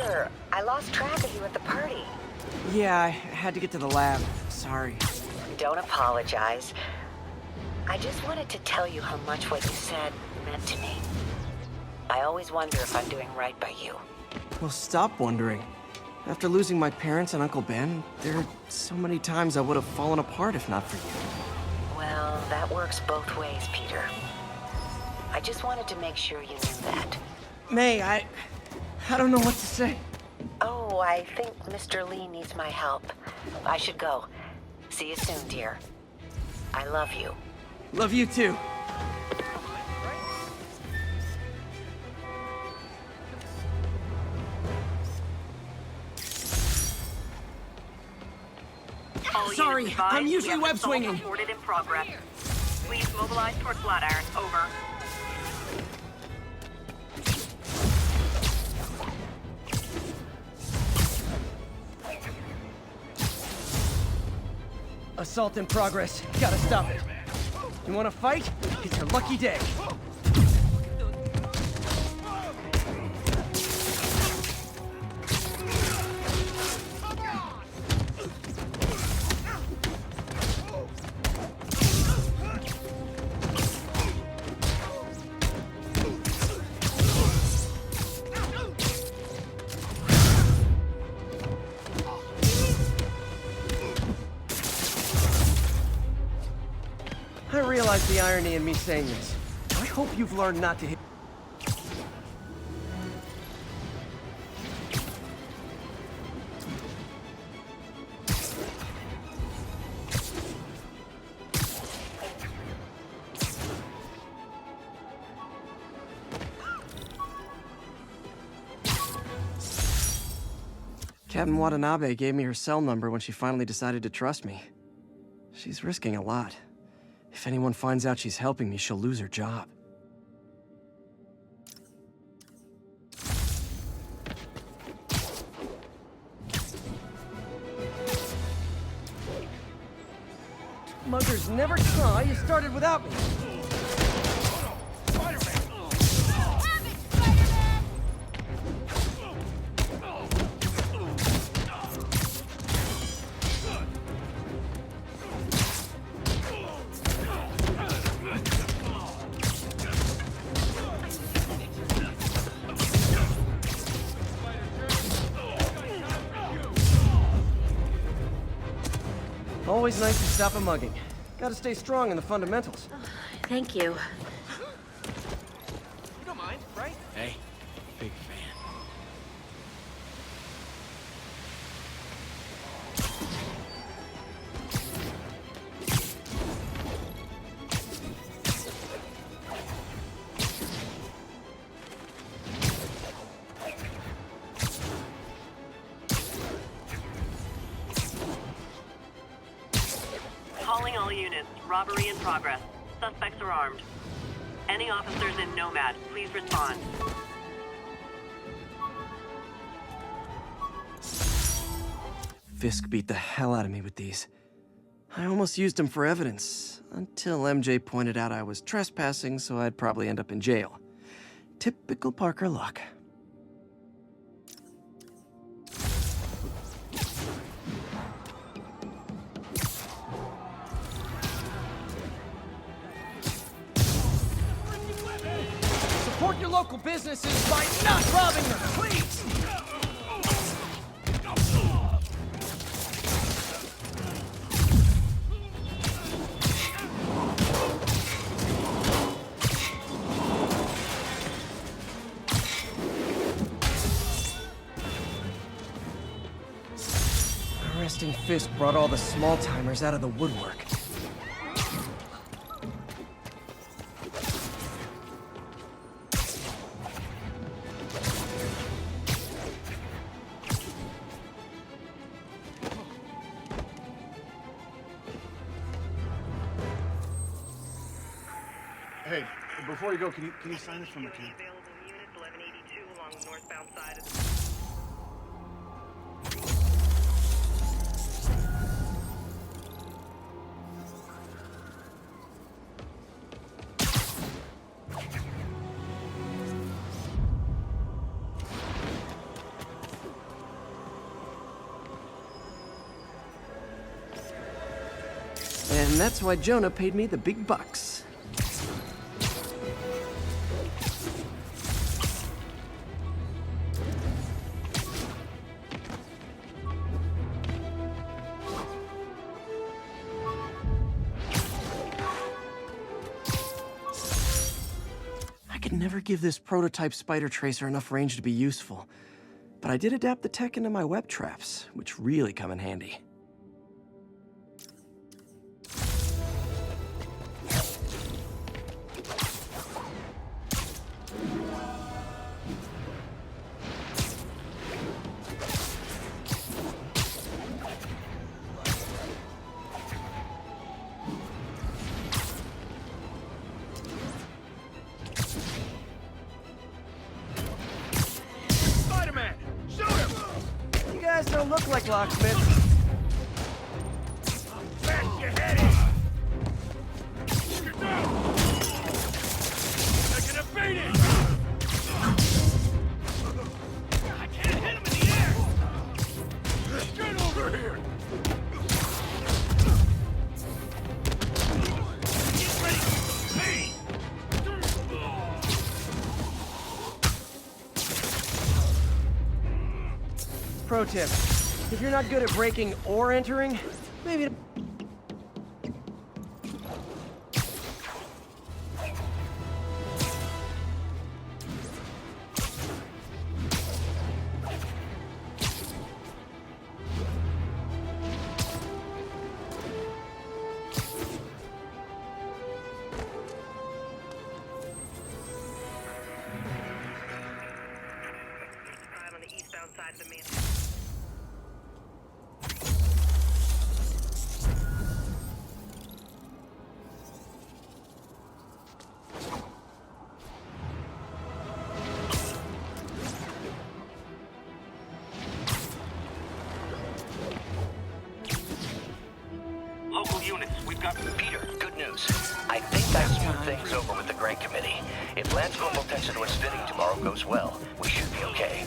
Peter, I lost track of you at the party. Yeah, I had to get to the lab. Sorry. Don't apologize. I just wanted to tell you how much what you said meant to me. I always wonder if I'm doing right by you. Well, stop wondering. After losing my parents and Uncle Ben, there are so many times I would have fallen apart if not for you. Well, that works both ways, Peter. I just wanted to make sure you knew that. May, I don't know what to say. Oh, I think Mr. Lee needs my help. I should go. See you soon, dear. I love you. Love you too. Sorry, I'm usually web swinging. In progress. Please mobilize toward Flatiron. Over. Assault in progress. Gotta stop it. You wanna fight? It's your lucky day. I realize the irony in me saying this. I hope you've learned not to hit. Captain Watanabe gave me her cell number when she finally decided to trust me. She's risking a lot. If anyone finds out she's helping me, she'll lose her job. Muggers never saw you started without me. Always nice to stop a mugging. Gotta stay strong in the fundamentals. Thank you. You don't mind, right? Hey, big fan. Calling all units. Robbery in progress. Suspects are armed. Any officers in Nomad, please respond. Fisk beat the hell out of me with these. I almost used them for evidence, until MJ pointed out I was trespassing, so I'd probably end up in jail. Typical Parker luck. Support your local businesses by not robbing them, please! Arresting Fisk brought all the small-timers out of the woodwork. Hey, before you go, can you sign this for my team? Available units 1182 along the northbound side of And that's why Jonah paid me the big bucks. I could never give this prototype spider tracer enough range to be useful, but I did adapt the tech into my web traps, which really come in handy. You guys don't look like locksmiths. Bash your head in! Get down! They're gonna beat it! I can't hit him in the air! Get over here! Get ready for pain! Pro tip, if you're not good at breaking or entering, maybe... I'm on the eastbound side of the main. Local units, we've got... Peter, good news. I think I smoothed things over with the grant committee. If Lance Corporal Texidor's fitting tomorrow goes well, we should be okay.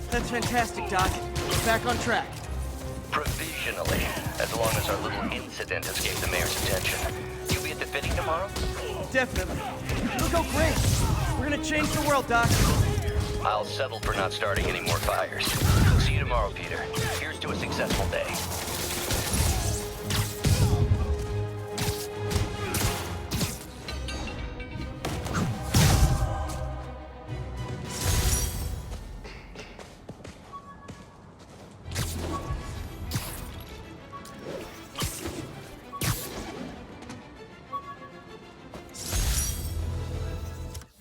That's fantastic, Doc. We're back on track. Provisionally, as long as our little incident escaped the mayor's attention. You'll be at the fitting tomorrow? Definitely. It'll go great. We're gonna change the world, Doc. I'll settle for not starting any more fires. See you tomorrow, Peter. Here's to a successful day.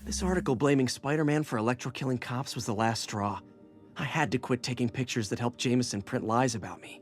This article blaming Spider-Man for electro-killing cops was the last straw. I had to quit taking pictures that helped Jameson print lies about me.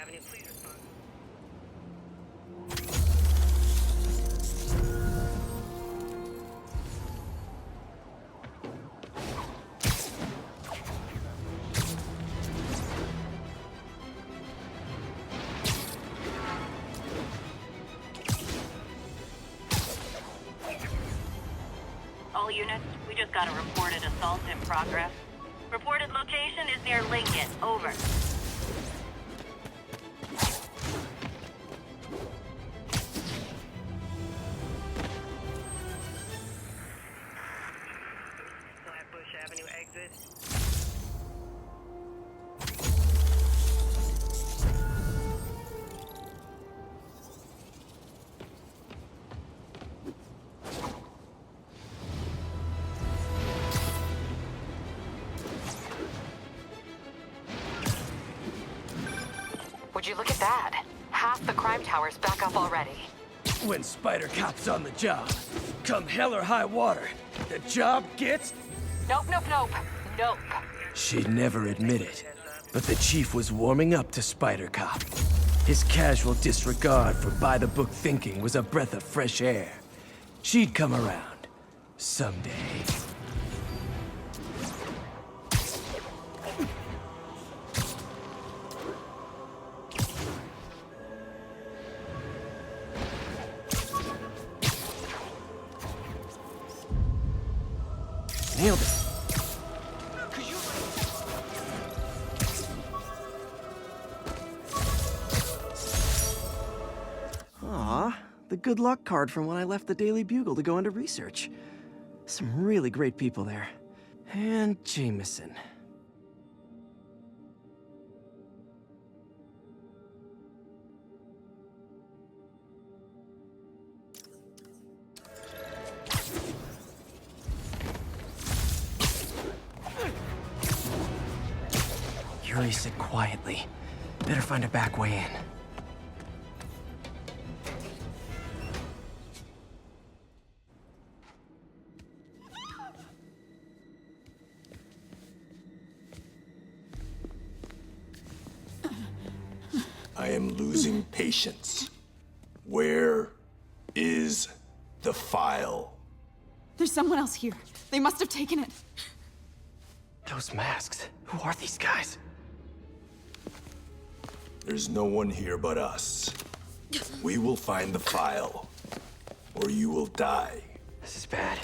Avenue, please respond. All units, we just got a reported assault in progress. Reported location is near Lincoln. Over. Bush Avenue exit. Would you look at that? Half the crime tower's back up already. When Spider Cop's on the job, come hell or high water, the job gets... Nope, nope, nope. Nope. She'd never admit it, but the chief was warming up to Spider Cop. His casual disregard for by-the-book thinking was a breath of fresh air. She'd come around. Someday. Nailed it. Aw, the good luck card from when I left the Daily Bugle to go into research. Some really great people there. And Jameson. Yuri said quietly. Better find a back way in. I am losing patience. Where is the file? There's someone else here. They must have taken it. Those masks. Who are these guys? There's no one here but us. We will find the file, or you will die. This is bad.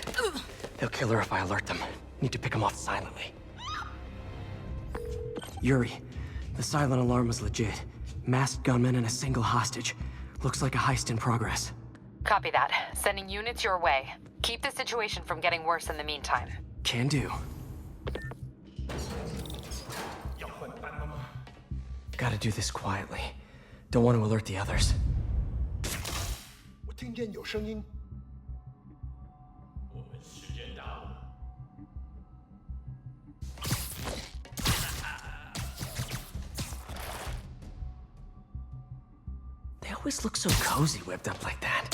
They'll kill her if I alert them. Need to pick them off silently. Yuri, the silent alarm was legit. Masked gunmen and a single hostage. Looks like a heist in progress. Copy that. Sending units your way. Keep the situation from getting worse in the meantime. Can do. Gotta do this quietly. Don't want to alert the others. 我听见有声音。 They always look so cozy whipped up like that.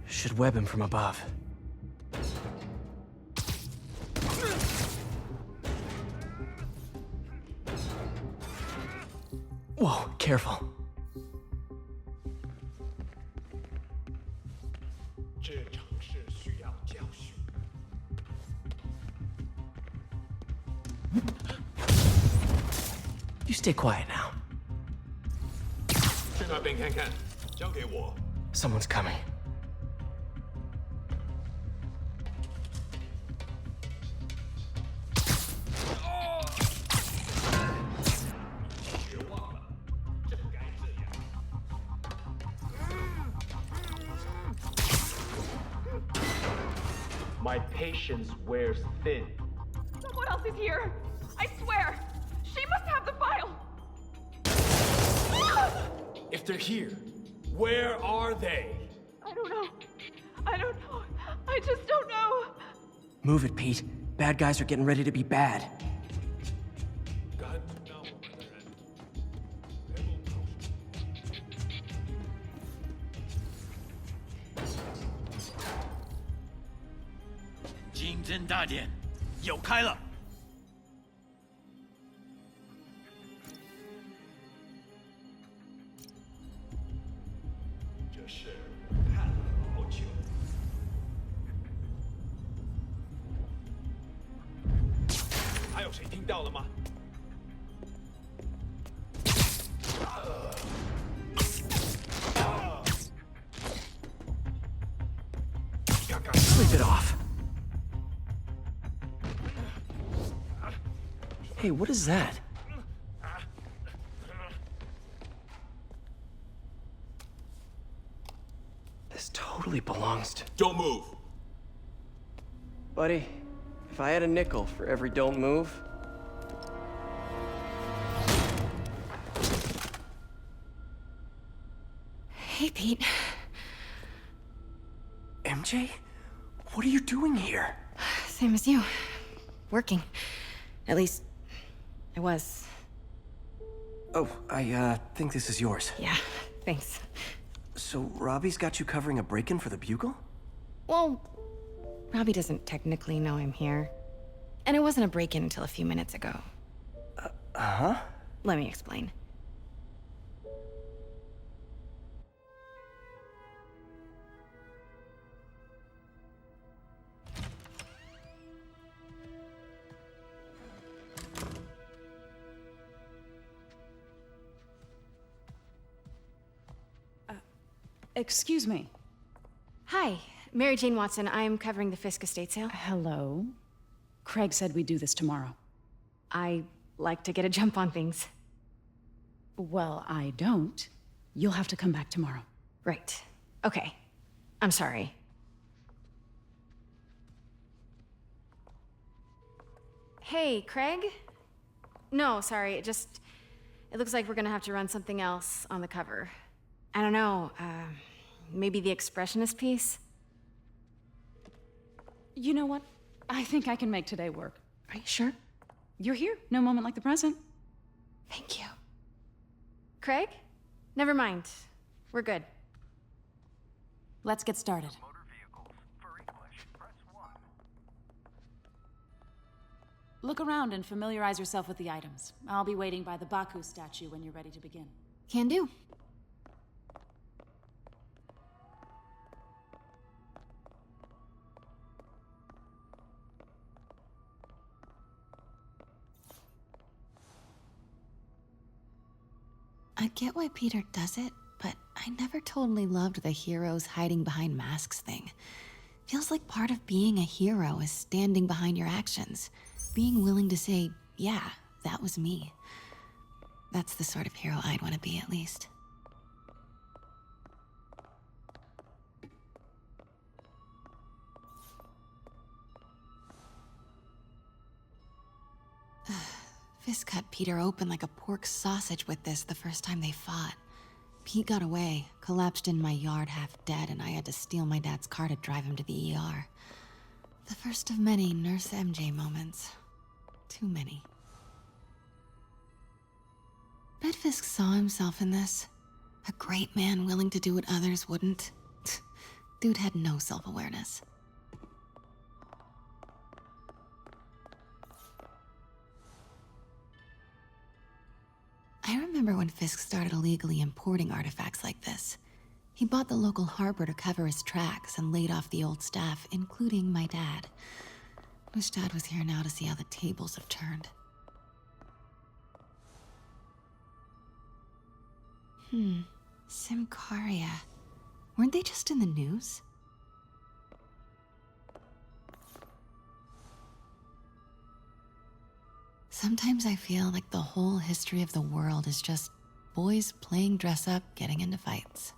Should web him from above. Whoa, careful. 这场事需要教训。 You stay quiet now. 去那边看看，交给我。 Someone's coming. My patience wears thin. Someone else is here. I swear. She must have the file. If they're here, where are they? I don't know. I don't know. I just don't know. Move it, Pete. Bad guys are getting ready to be bad. 干扰我们的人，全部抛出。经侦大典，有开了。 这事看了好久。还有谁听到了吗？ Sleep it off. Hey, what is that? This totally belongs to... Don't move. Buddy, if I had a nickel for every don't move... Hey, Pete. MJ? What are you doing here? Same as you. Working. At least, I was. Oh, I think this is yours. Yeah, thanks. So Robbie's got you covering a break-in for the Bugle? Well, Robbie doesn't technically know I'm here. And it wasn't a break-in until a few minutes ago. Huh? Let me explain. Excuse me. Hi, Mary Jane Watson. I'm covering the Fisk estate sale. Hello. Craig said we'd do this tomorrow. I like to get a jump on things. Well, I don't. You'll have to come back tomorrow. Right. Okay. I'm sorry. Hey, Craig? No, sorry. It looks like we're gonna have to run something else on the cover. I don't know, maybe the expressionist piece? You know what? I think I can make today work. Are you sure? You're here. No moment like the present. Thank you. Craig? Never mind. We're good. Let's get started. Look around and familiarize yourself with the items. I'll be waiting by the Baku statue when you're ready to begin. Can do. I get why Peter does it, but I never totally loved the heroes hiding behind masks thing. Feels like part of being a hero is standing behind your actions. Being willing to say, yeah, that was me. That's the sort of hero I'd want to be, at least. Fisk cut Peter open like a pork sausage with this the first time they fought. Pete got away, collapsed in my yard half dead, and I had to steal my dad's car to drive him to the ER. The first of many Nurse MJ moments. Too many. Bet Fisk saw himself in this. A great man willing to do what others wouldn't. Dude had no self-awareness. I remember when Fisk started illegally importing artifacts like this. He bought the local harbor to cover his tracks and laid off the old staff, including my dad. Wish Dad was here now to see how the tables have turned. Symkaria. Weren't they just in the news? Sometimes I feel like the whole history of the world is just boys playing dress-up, getting into fights.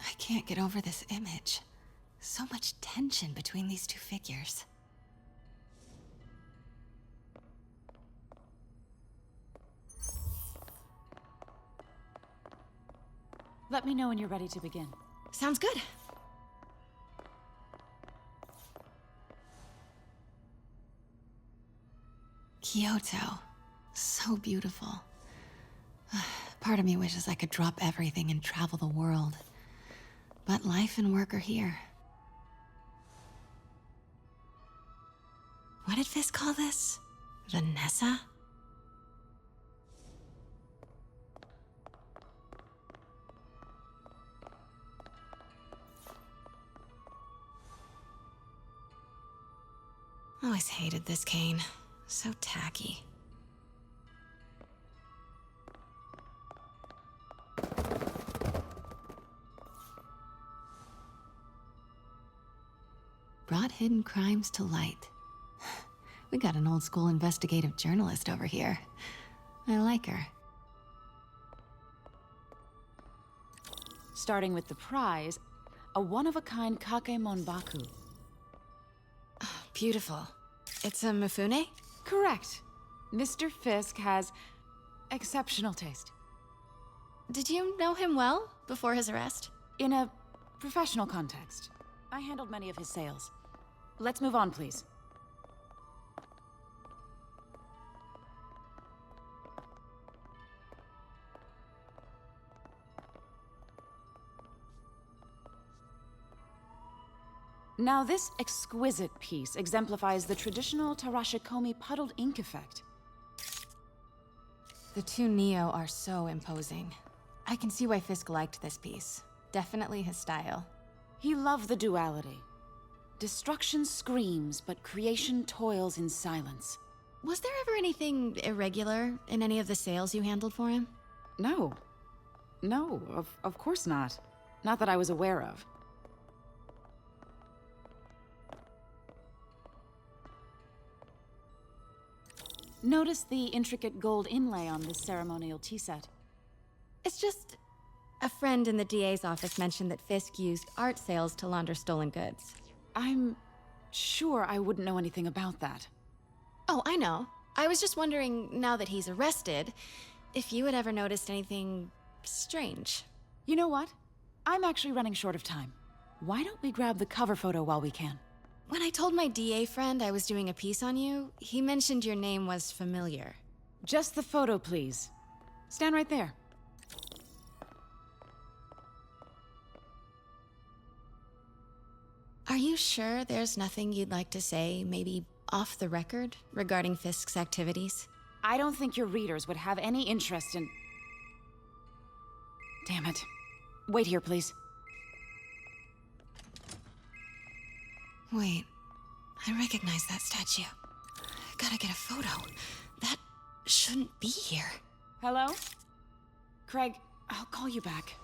I can't get over this image. So much tension between these two figures. Let me know when you're ready to begin. Sounds good. Kyoto. So beautiful. Part of me wishes I could drop everything and travel the world. But life and work are here. What did Fisk call this? Vanessa? Always hated this cane. So tacky. Brought hidden crimes to light. We got an old school investigative journalist over here. I like her. Starting with the prize, a one-of-a-kind Kakemon Baku. Beautiful. It's a Mifune? Correct. Mr. Fisk has exceptional taste. Did you know him well before his arrest? In a professional context. I handled many of his sales. Let's move on, please. Now, this exquisite piece exemplifies the traditional Tarashikomi puddled ink effect. The two Neo are so imposing. I can see why Fisk liked this piece. Definitely his style. He loved the duality. Destruction screams, but creation toils in silence. Was there ever anything irregular in any of the sales you handled for him? No. No, of course not. Not that I was aware of. Notice the intricate gold inlay on this ceremonial tea set. It's just... a friend in the DA's office mentioned that Fisk used art sales to launder stolen goods. I'm sure I wouldn't know anything about that. Oh, I know. I was just wondering, now that he's arrested, if you had ever noticed anything strange. You know what? I'm actually running short of time. Why don't we grab the cover photo while we can? When I told my DA friend I was doing a piece on you, he mentioned your name was familiar. Just the photo, please. Stand right there. Are you sure there's nothing you'd like to say, maybe off the record, regarding Fisk's activities? I don't think your readers would have any interest in... Damn it. Wait here, please. Wait, I recognize that statue. Gotta get a photo. That shouldn't be here. Hello? Craig, I'll call you back.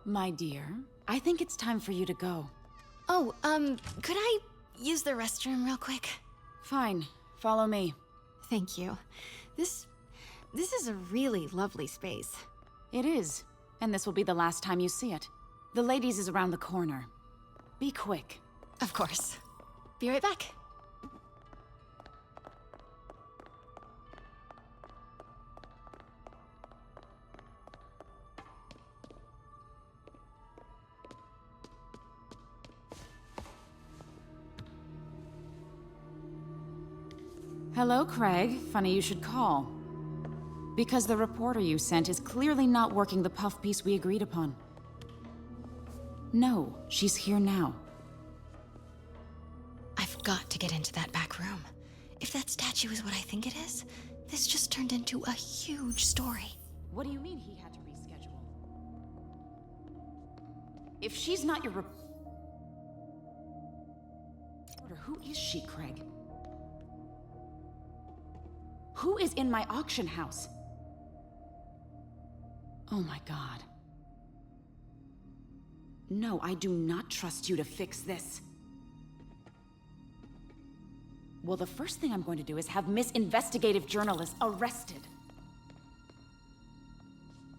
My dear, I think it's time for you to go. Oh, could I use the restroom real quick? Fine. Follow me. Thank you. This is a really lovely space. It is. And this will be the last time you see it. The ladies is around the corner. Be quick. Of course. Be right back. Hello, Craig. Funny you should call. Because the reporter you sent is clearly not working the puff piece we agreed upon. No, she's here now. I've got to get into that back room. If that statue is what I think it is, this just turned into a huge story. What do you mean he had to reschedule? If she's not your reporter, who is she, Craig? Who is in my auction house? Oh my God. No, I do not trust you to fix this. Well, the first thing I'm going to do is have Miss Investigative Journalist arrested.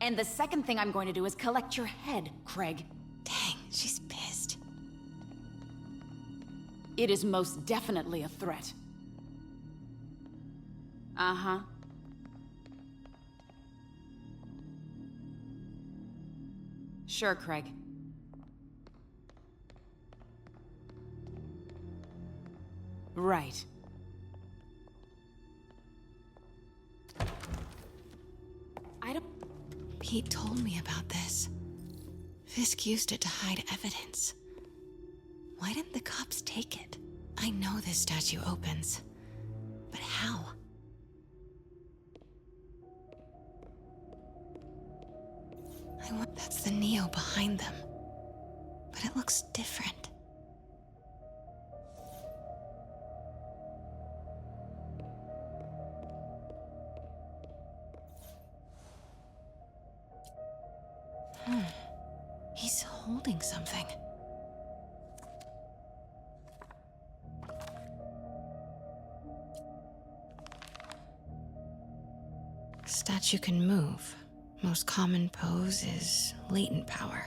And the second thing I'm going to do is collect your head, Craig. Dang, she's pissed. It is most definitely a threat. Uh-huh. Sure, Craig. Right. I don't... Pete told me about this. Fisk used it to hide evidence. Why didn't the cops take it? I know this statue opens. But how? That's the Neo behind them. But it looks different. He's holding something. Statue can move. Most common pose is latent power.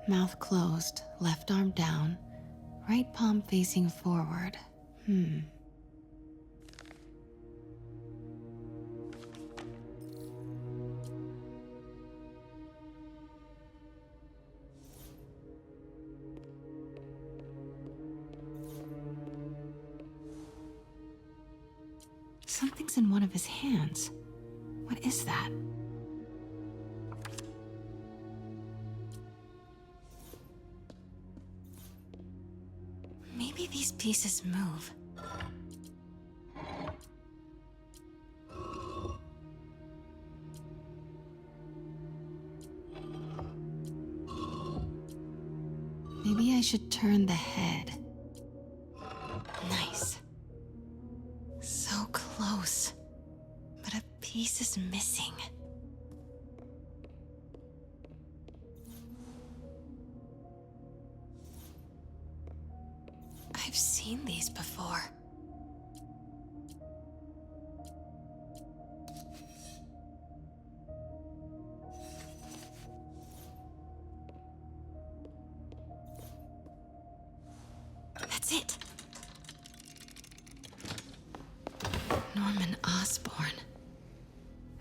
Mouth closed, left arm down, right palm facing forward. Something's in one of his hands. What is that? Maybe these pieces move. Maybe I should turn the head. Nice. So close. But a piece is missing. I've seen these before. That's it. Norman Osborn.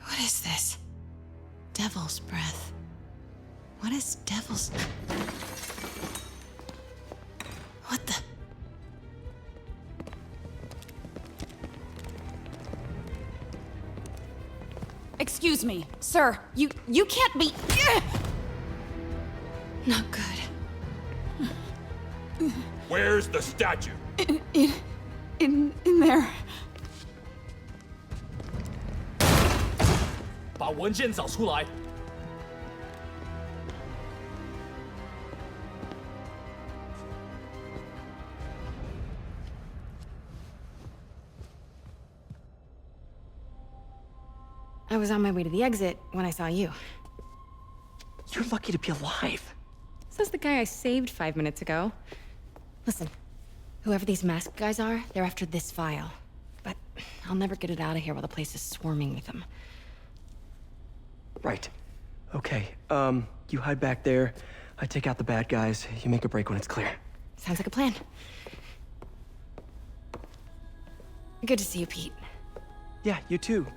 What is this? Devil's breath. What is devil's... What the... Excuse me, sir. You can't be... Not good. Where's the statue? In there. 把文件找出来。 I was on my way to the exit when I saw you. You're lucky to be alive. Says the guy I saved 5 minutes ago. Listen, whoever these masked guys are, they're after this file. But I'll never get it out of here while the place is swarming with them. Right. Okay, you hide back there. I take out the bad guys. You make a break when it's clear. Sounds like a plan. Good to see you, Pete. Yeah, you too.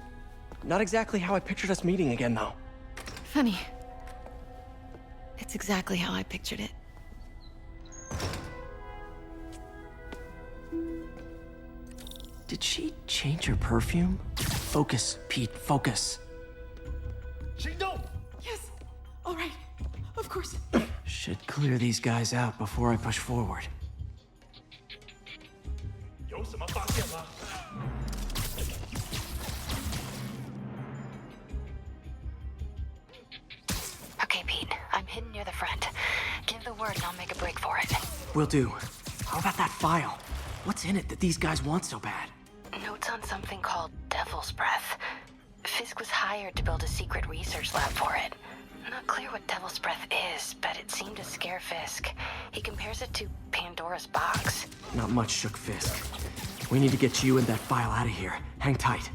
Not exactly how I pictured us meeting again, though. Funny. It's exactly how I pictured it. Did she change her perfume? Focus, Pete, focus. 行动！ Yes. All right. Of course. Should clear these guys out before I push forward. 有什么发现吗？ Okay, Pete. I'm hidden near the front. Give the word and I'll make a break for it. Will do. How about that file? What's in it that these guys want so bad? Notes on something called Devil's Breath. Fisk was hired to build a secret research lab for it. Not clear what Devil's Breath is, but it seemed to scare Fisk. He compares it to Pandora's box. Not much shook Fisk. We need to get you and that file out of here. Hang tight.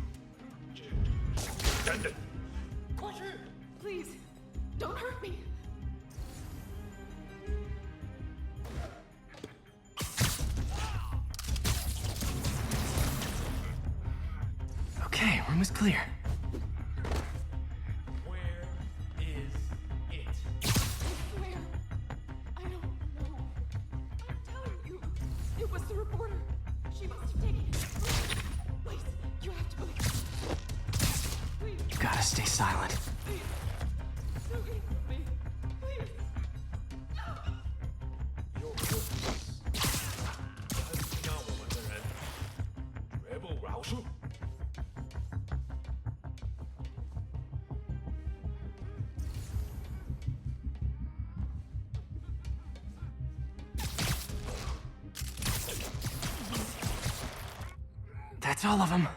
等等， Please, don't hurt me. Okay, room is clear. Where is it? I swear, I don't know. I'm telling you, it was the reporter. She must have taken it. Please, you have to believe. Please, You gotta stay silent. please. Don't leave me. Please. 有个让我们的人绝不饶恕。 That's all of them.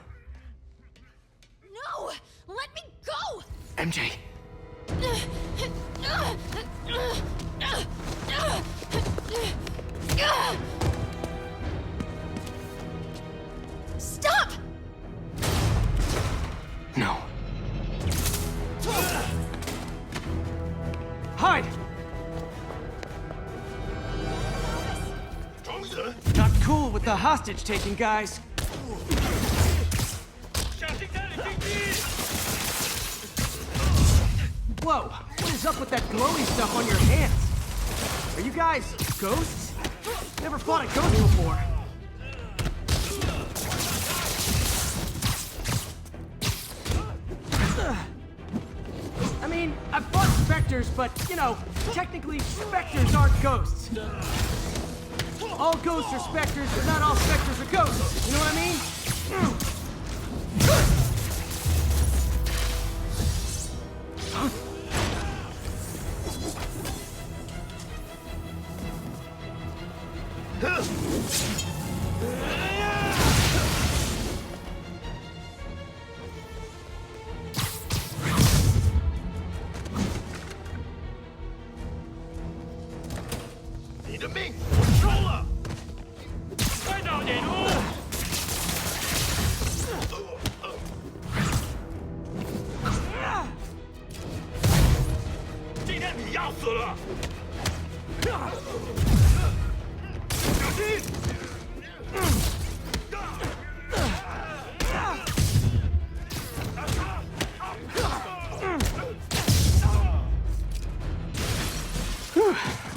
No! Let me go! MJ, Stop! no. Hide! 装死！ Not cool with the hostage taking, guys. 小心这里进击！ Whoa, what is up with that glowy stuff on your hands? Are you guys ghosts? Never fought a ghost before. specters, but, you know, technically specters aren't ghosts. All ghosts are specters, but not all specters are ghosts. You know what I mean? Huh?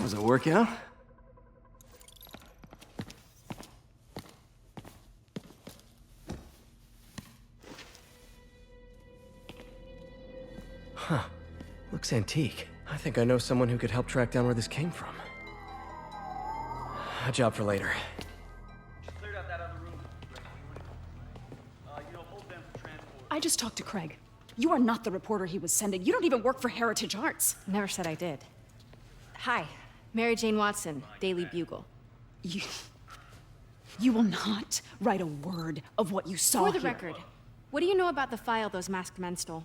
Was it a workout? Huh. Looks antique. I think I know someone who could help track down where this came from. A job for later. I just talked to Craig. You are not the reporter he was sending. You don't even work for Heritage Arts. Never said I did. Hi, Mary Jane Watson, Daily Bugle. You will not write a word of what you saw For the here. record, what do you know about the file those masked men stole?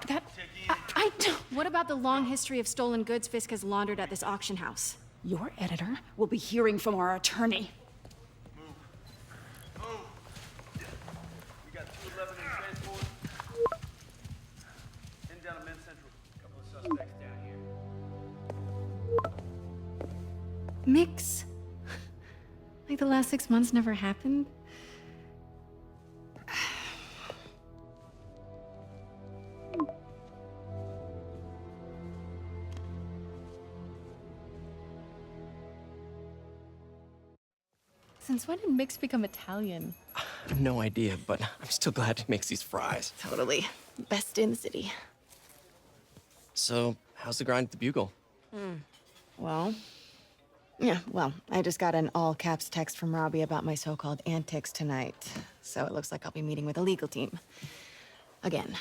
I don't... What about the long history of stolen goods Fisk has laundered at this auction house? Your editor will be hearing from our attorney. We got 211 in transport. Heading down to Men's Central. Couple of suspects down here. Mix? Like the last 6 months never happened? Since when did Mix become Italian? I have no idea, but I'm still glad he makes these fries. Totally. Best in the city. So, how's the grind at the Bugle? Well, I just got an all-caps text from Robbie about my so-called antics tonight. So it looks like I'll be meeting with a legal team. Again.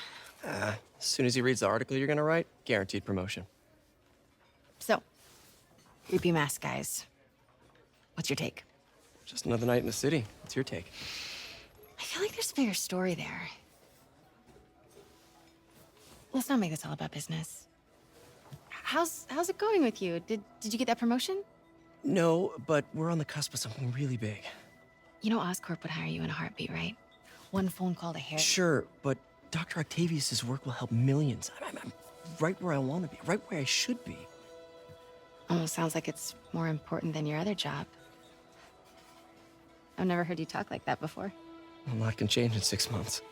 As soon as he reads the article you're gonna write, guaranteed promotion. So, creepy mask guys. What's your take? Just another night in the city. What's your take? I feel like there's a bigger story there. Let's not make this all about business. How's it going with you? Did you get that promotion? No, but we're on the cusp of something really big. You know Oscorp would hire you in a heartbeat, right? One phone call to Harry. Sure, but Dr. Octavius's work will help millions. I'm right where I want to be, right where I should be. Almost sounds like it's more important than your other job. I've never heard you talk like that before. A lot can change in 6 months.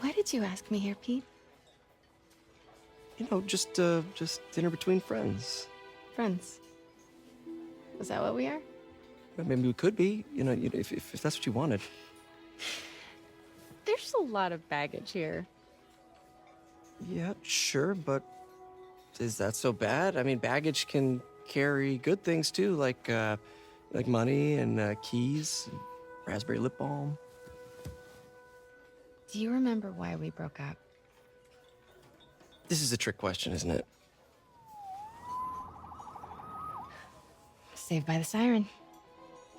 Why did you ask me here, Pete? You know, just dinner between friends. Friends. Is that what we are? Maybe we could be, you know, if that's what you wanted. There's a lot of baggage here. Yeah, sure, but is that so bad? I mean, baggage can carry good things too, like money and keys, and raspberry lip balm. Do you remember why we broke up? This is a trick question, isn't it? Saved by the siren.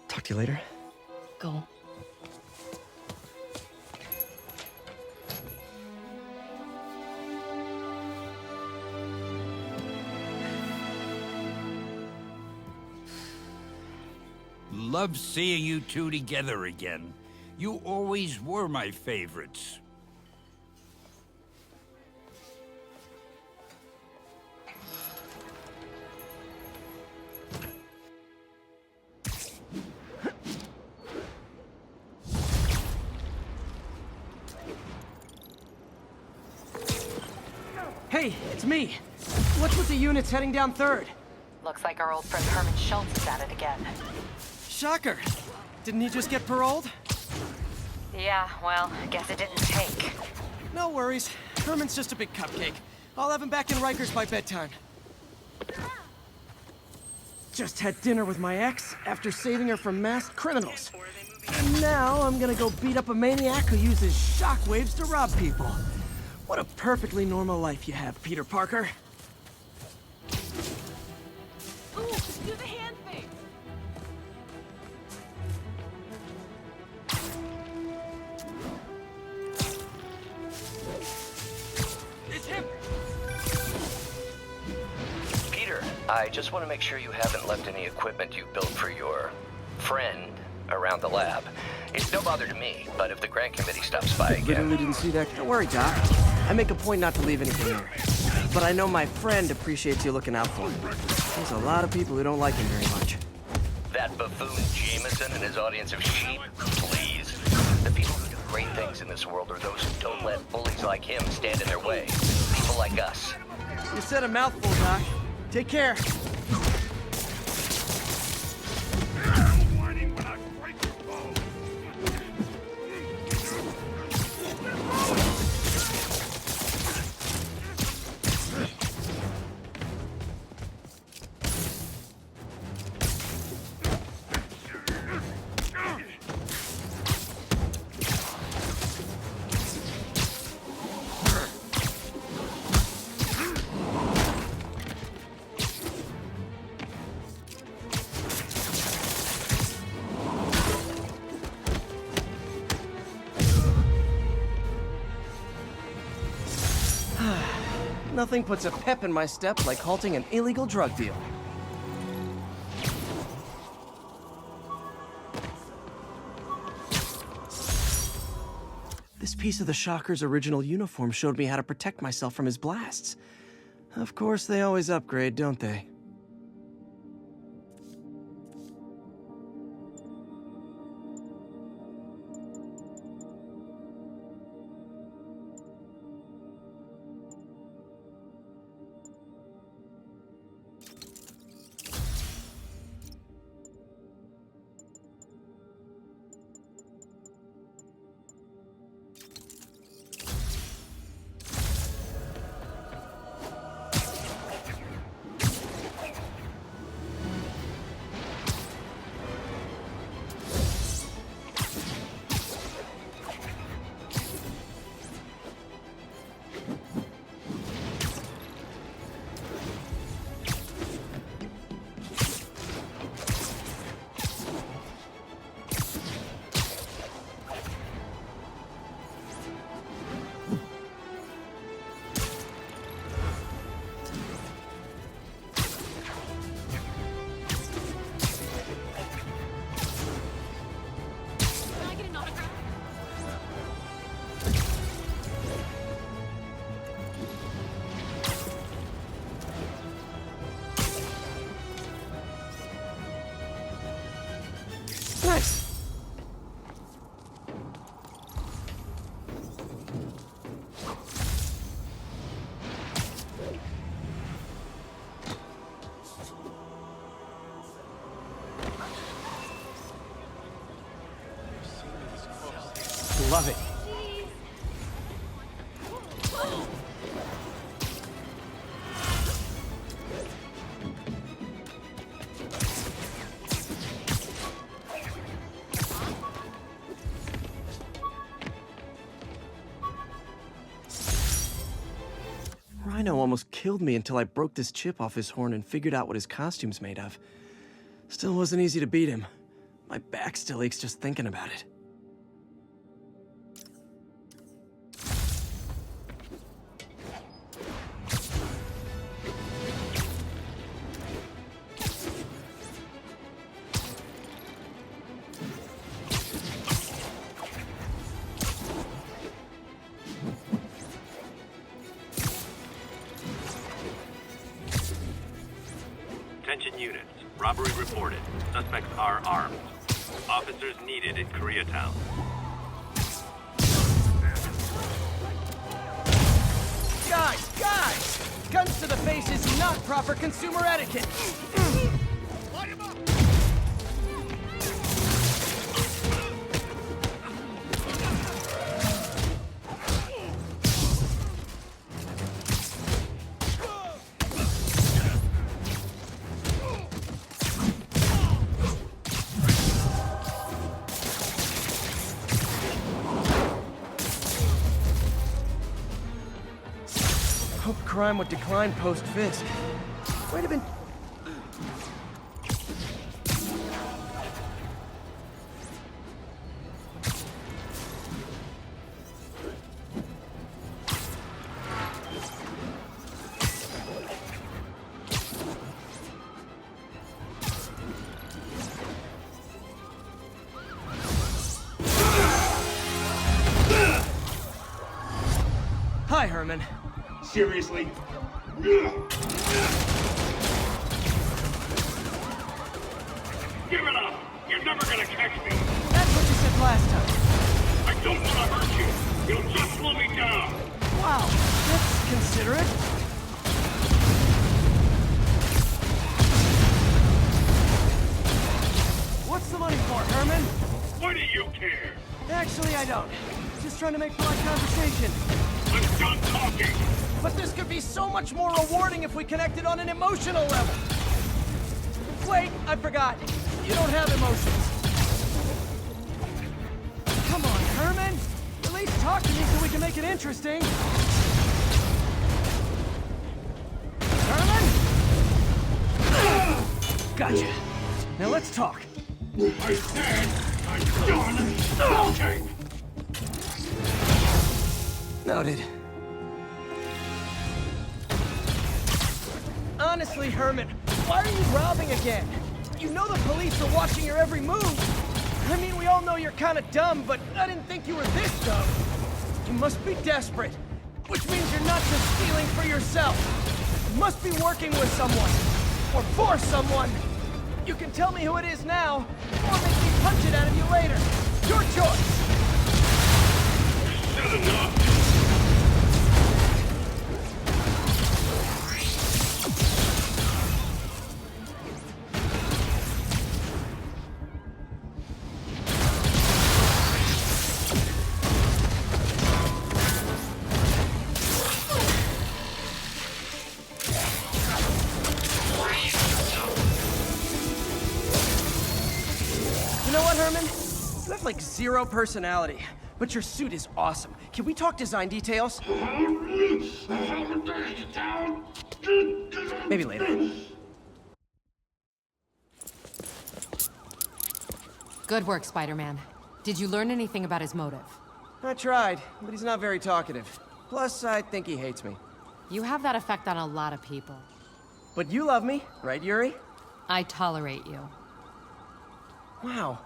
Talk to you later. Go. Love seeing you two together again. You always were my favorites. Hey, it's me. What's with the units heading down 3rd? Looks like our old friend Herman Schultz is at it again. Shocker. Didn't he just get paroled? Yeah, well, I guess it didn't take. No worries. Herman's just a big cupcake. I'll have him back in Rikers by bedtime. Just had dinner with my ex after saving her from masked criminals. And now I'm gonna go beat up a maniac who uses shockwaves to rob people. What a perfectly normal life you have, Peter Parker. Ooh, do the hand thing. It's him. Peter, I just want to make sure you haven't left any equipment you built for your friend around the lab. It's no bother to me, but if the grant committee stops by again... Literally didn't see that. Don't worry, Doc. I make a point not to leave anything here. But I know my friend appreciates you looking out for him. There's a lot of people who don't like him very much. That buffoon Jameson and his audience of sheep? Please. The people who do great things in this world are those who don't let bullies like him stand in their way. People like us. You said a mouthful, Doc. Take care. Nothing puts a pep in my step like halting an illegal drug deal. This piece of the Shocker's original uniform showed me how to protect myself from his blasts. Of course, they always upgrade, don't they? Nice. Love it. Rhino almost killed me until I broke this chip off his horn and figured out what his costume's made of. Still wasn't easy to beat him. My back still aches just thinking about it. Attention units. Robbery reported. Suspects are armed. Officers needed in Koreatown. Guys! Guns to the face is not proper consumer etiquette! Light him up! Hope crime would decline post-Fisk. Might have been... Hi, Herman. Seriously? Give it up! You're never gonna catch me! That's what you said last time. I don't want to hurt you! You'll just slow me down! Wow, that's considerate. What's the money for, Herman? Why do you care? Actually, I don't. Just trying to make polite conversation. I'm done talking! But this could be so much more rewarding if we connected on an emotional level. Wait, I forgot. You don't have emotions. Come on, Herman. At least talk to me so we can make it interesting. Herman? Gotcha. Now let's talk. I said I'm done talking! Noted. Honestly, Herman, why are you robbing again? You know the police are watching your every move. I mean, we all know you're kind of dumb, but I didn't think you were this dumb. You must be desperate, which means you're not just stealing for yourself. You must be working with someone, or for someone. You can tell me who it is now, or make me punch it out of you later. Your choice. Said enough! You know what, Herman? You have like zero personality, but your suit is awesome. Can we talk design details? Maybe later. Good work, Spider-Man. Did you learn anything about his motive? I tried, but he's not very talkative. Plus, I think he hates me. You have that effect on a lot of people. But you love me, right, Yuri? I tolerate you. Wow.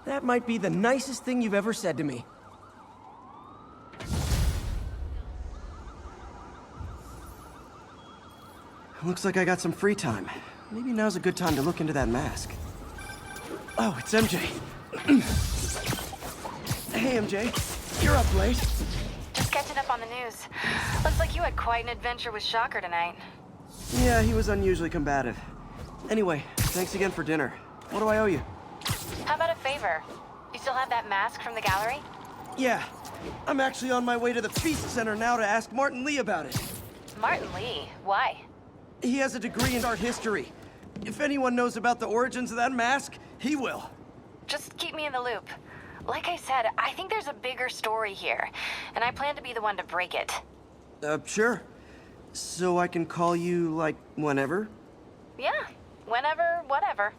That might be the nicest thing you've ever said to me. Looks like I got some free time. Maybe now's a good time to look into that mask. Oh, it's MJ. Hey, MJ. You're up late. Just catching up on the news. Looks like you had quite an adventure with Shocker tonight. Yeah, he was unusually combative. Anyway, thanks again for dinner. What do I owe you? How about a favor? You still have that mask from the gallery? Yeah. I'm actually on my way to the Feast Center now to ask Martin Lee about it. Martin Lee? Why? He has a degree in art history. If anyone knows about the origins of that mask, he will. Just keep me in the loop. Like I said, I think there's a bigger story here, and I plan to be the one to break it. Sure. So I can call you, like, whenever? Yeah, whenever, whatever.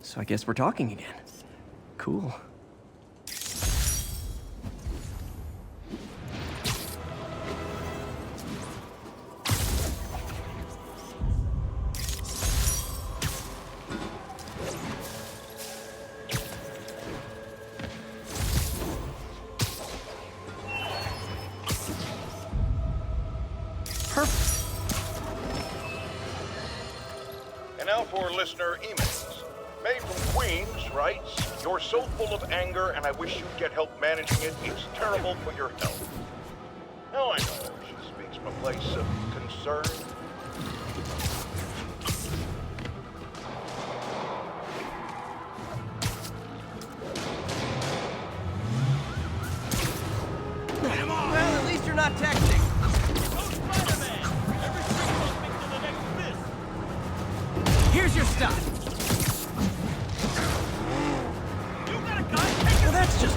So I guess we're talking again. Cool. Perfect. And now for listener emails. May from Queens writes, "You're so full of anger and I wish you'd get help managing it. It's terrible for your health." Now I know she speaks from a place of concern. Well, at least you're not texting. Here's your stuff. Well, that's just...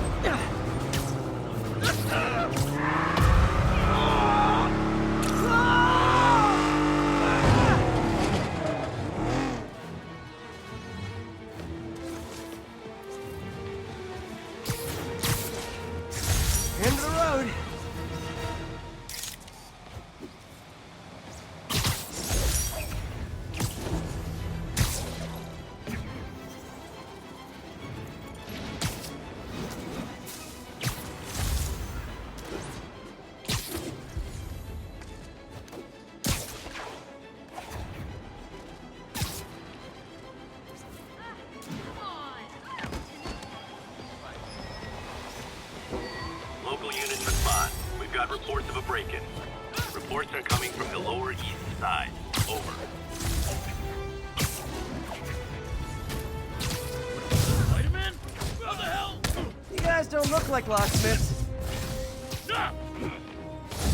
We've got reports of a break-in. Reports are coming from the Lower East Side. Over. Spider-Man? How the hell? You guys don't look like locksmiths. Stop!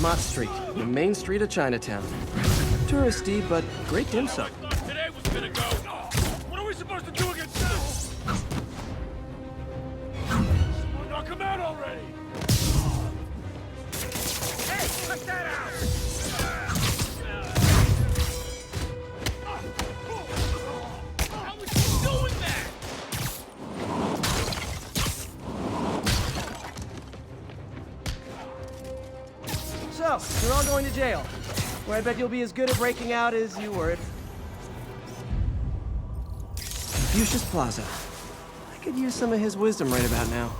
Mott Street, the main street of Chinatown. Touristy, but great dim sum. I thought today was gonna go. What are we supposed to do against this? Someone knock him out already! Hey, cut that out! How was he doing that? So, you're all going to jail, where I bet you'll be as good at breaking out as you were at Confucius Plaza. I could use some of his wisdom right about now.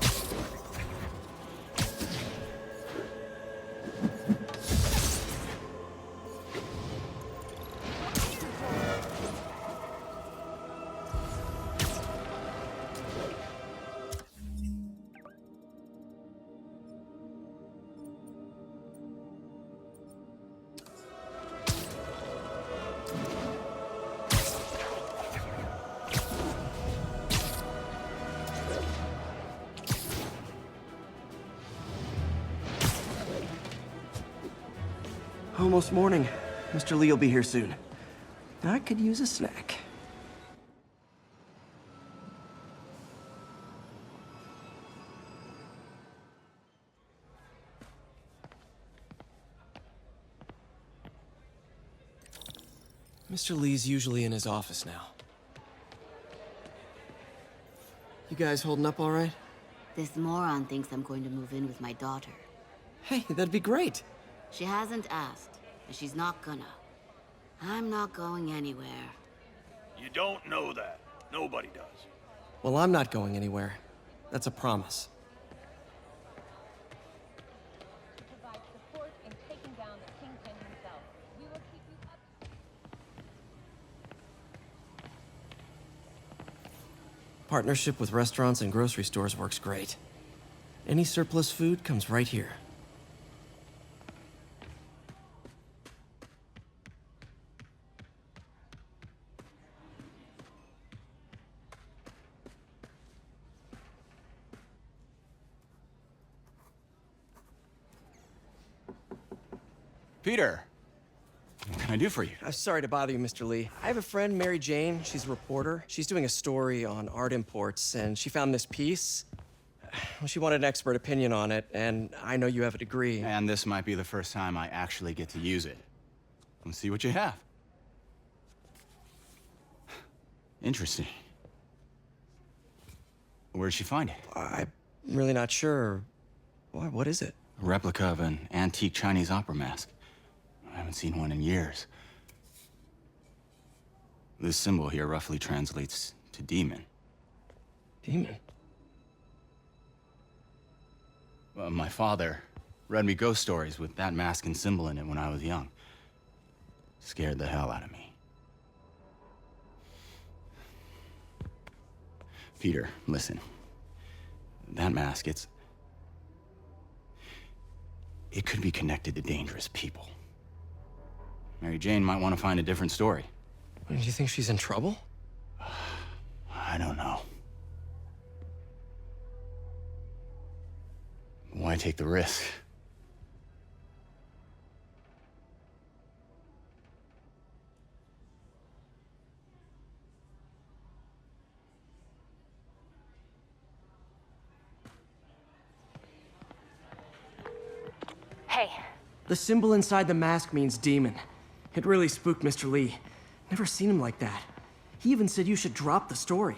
Almost morning. Mr. Lee will be here soon. I could use a snack. Mr. Lee's usually in his office now. You guys holding up all right? This moron thinks I'm going to move in with my daughter. Hey, that'd be great. She hasn't asked, and she's not gonna. I'm not going anywhere. You don't know that. Nobody does. Well, I'm not going anywhere. That's a promise. Provide support in taking down the kingpin himself. We will keep you up. Partnership with restaurants and grocery stores works great. Any surplus food comes right here. Peter, what can I do for you? I'm sorry to bother you, Mr. Lee. I have a friend, Mary Jane. She's a reporter. She's doing a story on art imports, and she found this piece. Well, she wanted an expert opinion on it, and I know you have a degree. And this might be the first time I actually get to use it. Let's see what you have. Interesting. Where did she find it? I'm really not sure. Why, what is it? A replica of an antique Chinese opera mask. I haven't seen one in years. This symbol here roughly translates to demon. Demon? Well, my father read me ghost stories with that mask and symbol in it when I was young. Scared the hell out of me. Peter, listen. That mask, it could be connected to dangerous people. Mary Jane might want to find a different story. Do you think she's in trouble? I don't know. Why take the risk? Hey. The symbol inside the mask means demon. It really spooked Mr. Lee. Never seen him like that. He even said you should drop the story.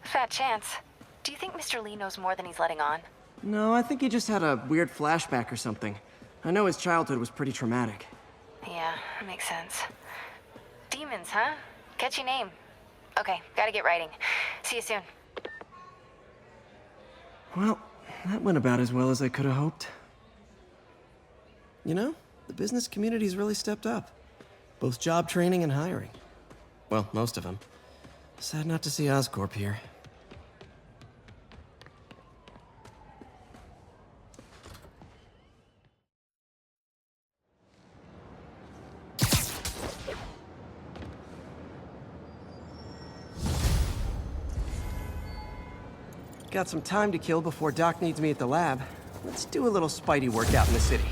Fat chance. Do you think Mr. Lee knows more than he's letting on? No, I think he just had a weird flashback or something. I know his childhood was pretty traumatic. Yeah, makes sense. Demons, huh? Catchy name. Okay, gotta get writing. See you soon. Well, that went about as well as I could have hoped. You know, the business community's really stepped up. Both job training and hiring. Well, most of them. Sad not to see Oscorp here. got some time to kill before Doc needs me at the lab. Let's do a little Spidey workout in the city.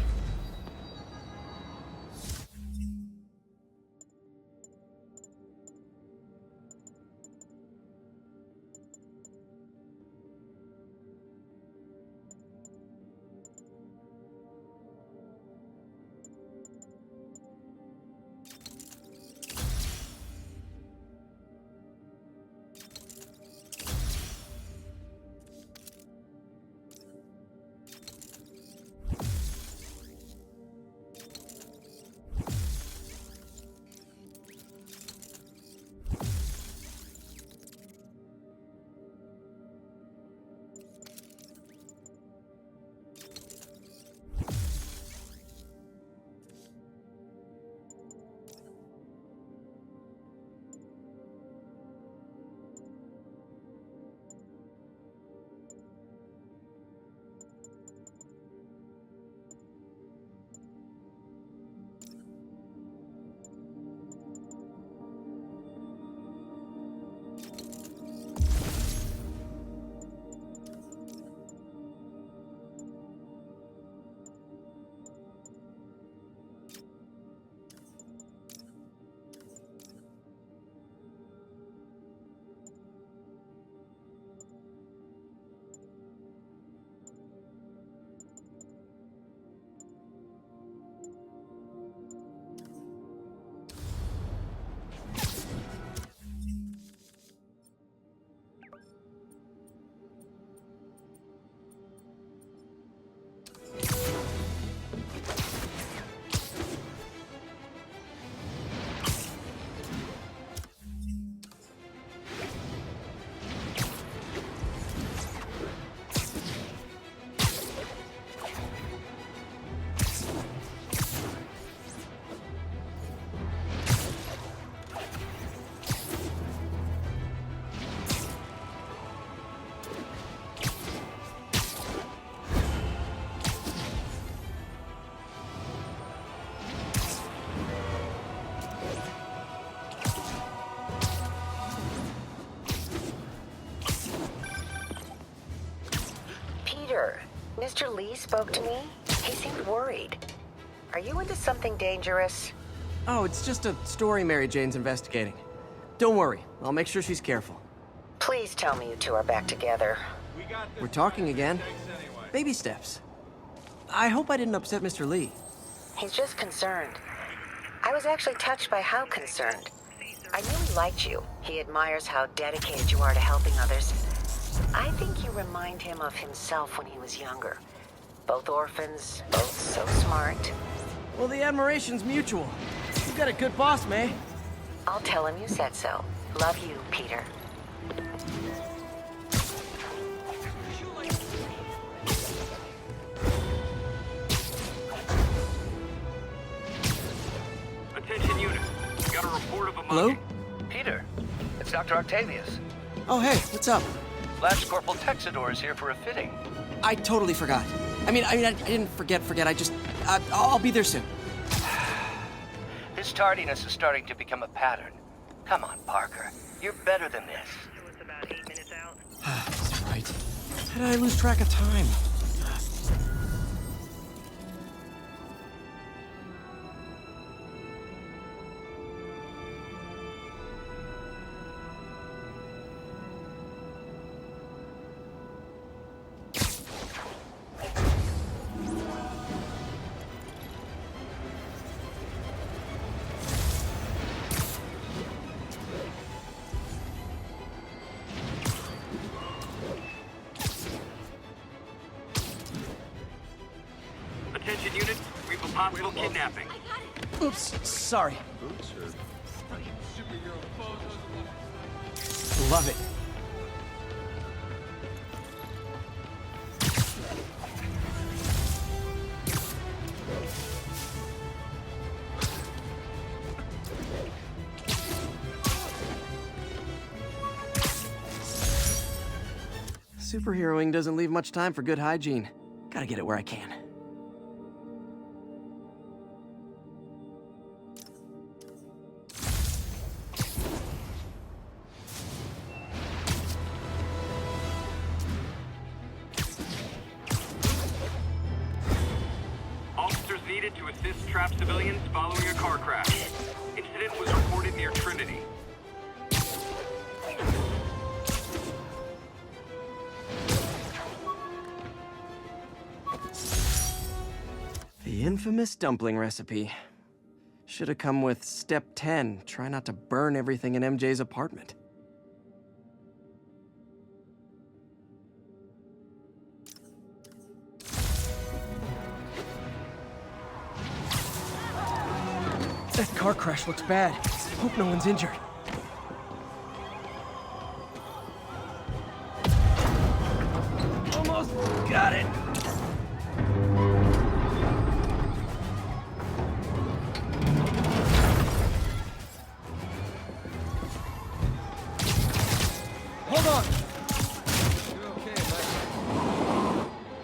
Peter, Mr. Lee spoke to me. He seemed worried. Are you into something dangerous? Oh, it's just a story Mary Jane's investigating. Don't worry, I'll make sure she's careful. Please tell me you two are back together. We're talking again. Baby steps. I hope I didn't upset Mr. Lee. He's just concerned. I was actually touched by how concerned. I knew he liked you. He admires how dedicated you are to helping others. I think you remind him of himself when he was younger. Both orphans, both so smart. Well, the admiration's mutual. You've got a good boss, May. I'll tell him you said so. Love you, Peter. Attention unit. We got a report of a Hello? mugging. Peter, it's Dr. Octavius. Oh, hey, what's up? Lance Corporal Texador is here for a fitting. I totally forgot. I didn't forget. I'll be there soon. This tardiness is starting to become a pattern. Come on, Parker. You're better than this. That's right. How did I lose track of time? Attention unit. We have a possible kidnapping. Oops, sorry. Love it. Superheroing doesn't leave much time for good hygiene. Gotta get it where I can. needed to assist trapped civilians following a car crash. Incident was reported near Trinity. The infamous dumpling recipe. Should have come with step 10. Try not to burn everything in MJ's apartment. That car crash looks bad. Hope no one's injured. Almost got it. Hold on. You're okay,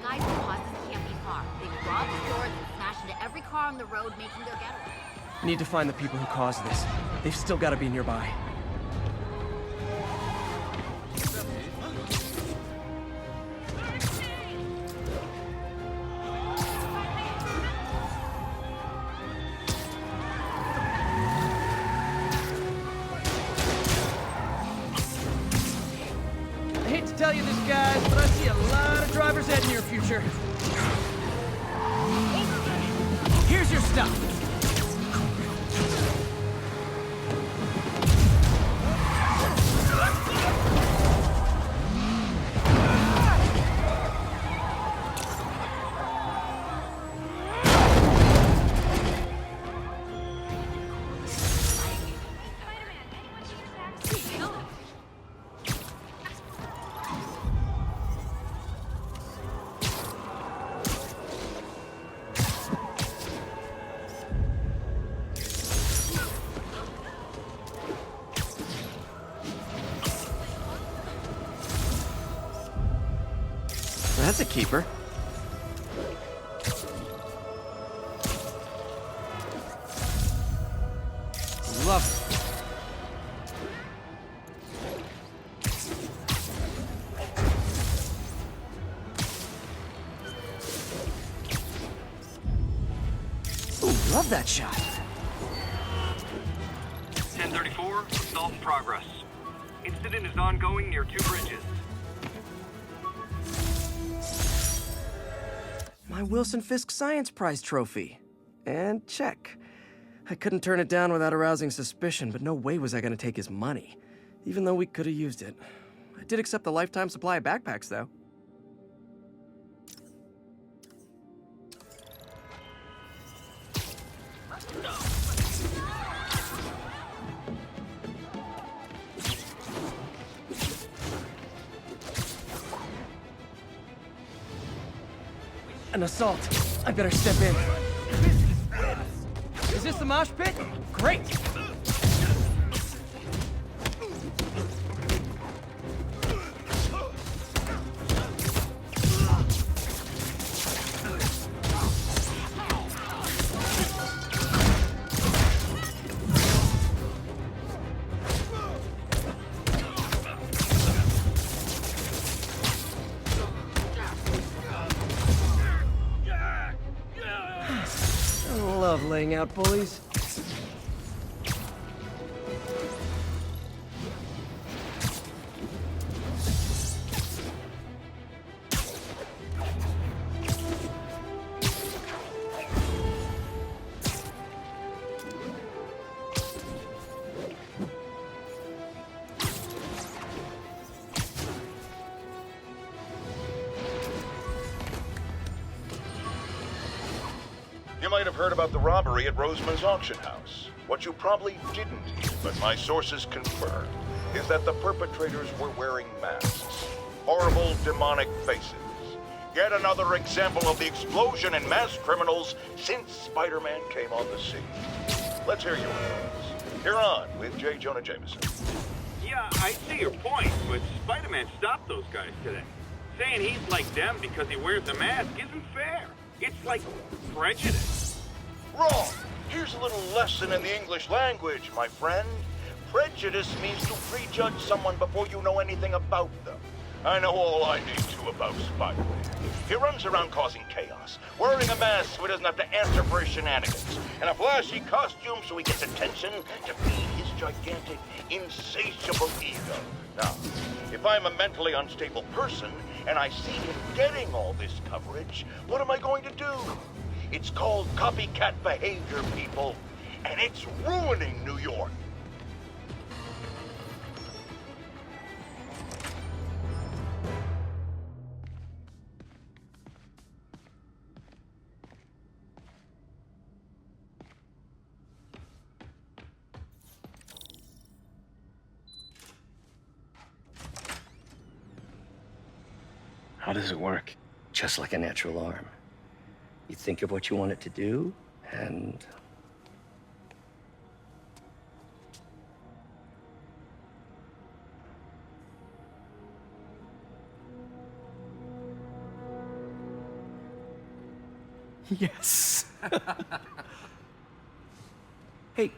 Guys who caused this can't be far. They robbed stores and smashed into every car on the road, making their getaway. Need to find the people who caused this. They've still got to be nearby. I hate to tell you this, guys, but I see a lot of drivers' ed in your future. Here's your stuff. That's a keeper. Love it. Ooh, love that shot. 1034, assault in progress. Incident is ongoing near 2 bridges. My Wilson Fisk Science Prize trophy. And check. I couldn't turn it down without arousing suspicion, but no way was I gonna take his money, even though we could have used it. I did accept the lifetime supply of backpacks, though. An assault. I better step in. Is this the mosh pit? Great! I love laying out bullies. You might have heard about the robbery at Roseman's auction house. What you probably didn't hear, but my sources confirmed, is that the perpetrators were wearing masks. Horrible, demonic faces. Yet another example of the explosion in mass criminals since Spider-Man came on the scene. Let's hear your thoughts. You're on with J. Jonah Jameson. Yeah, I see your point, but Spider-Man stopped those guys today. Saying he's like them because he wears a mask isn't fair. It's like prejudice. Wrong! Here's a little lesson in the English language, my friend. Prejudice means to prejudge someone before you know anything about them. I know all I need to about Spider-Man. He runs around causing chaos, wearing a mask so he doesn't have to answer for his shenanigans, and a flashy costume so he gets attention to feed his gigantic, insatiable ego. Now, if I'm a mentally unstable person and I see him getting all this coverage, what am I going to do? It's called copycat behavior, people, and it's ruining New York. How does it work? Just like a natural arm. You think of what you want it to do, and... Yes. Hey,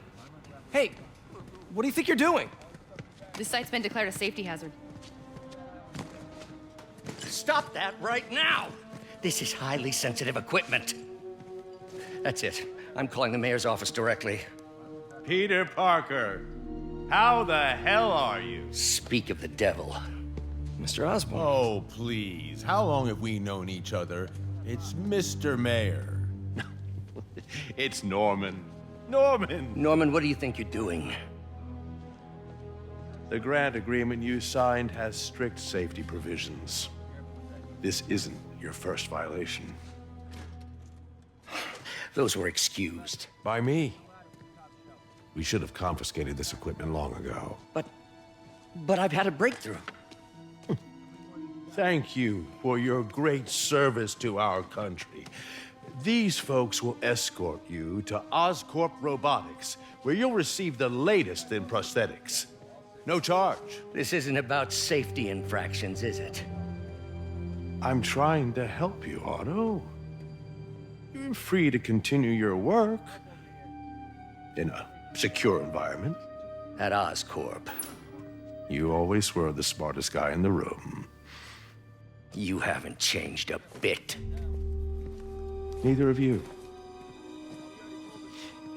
what do you think you're doing? This site's been declared a safety hazard. Stop that right now! This is highly sensitive equipment. That's it. I'm calling the mayor's office directly. Peter Parker, how the hell are you? Speak of the devil. Mr. Osborn. Oh, please. How long have we known each other? It's Mr. Mayor. It's Norman. Norman, what do you think you're doing? The grant agreement you signed has strict safety provisions. This isn't your first violation. Those were excused. By me. We should have confiscated this equipment long ago. But I've had a breakthrough. Thank you for your great service to our country. These folks will escort you to Oscorp Robotics, where you'll receive the latest in prosthetics. No charge. This isn't about safety infractions, is it? I'm trying to help you, Otto. You're free to continue your work in a secure environment. At Oscorp. You always were the smartest guy in the room. You haven't changed a bit. Neither of you.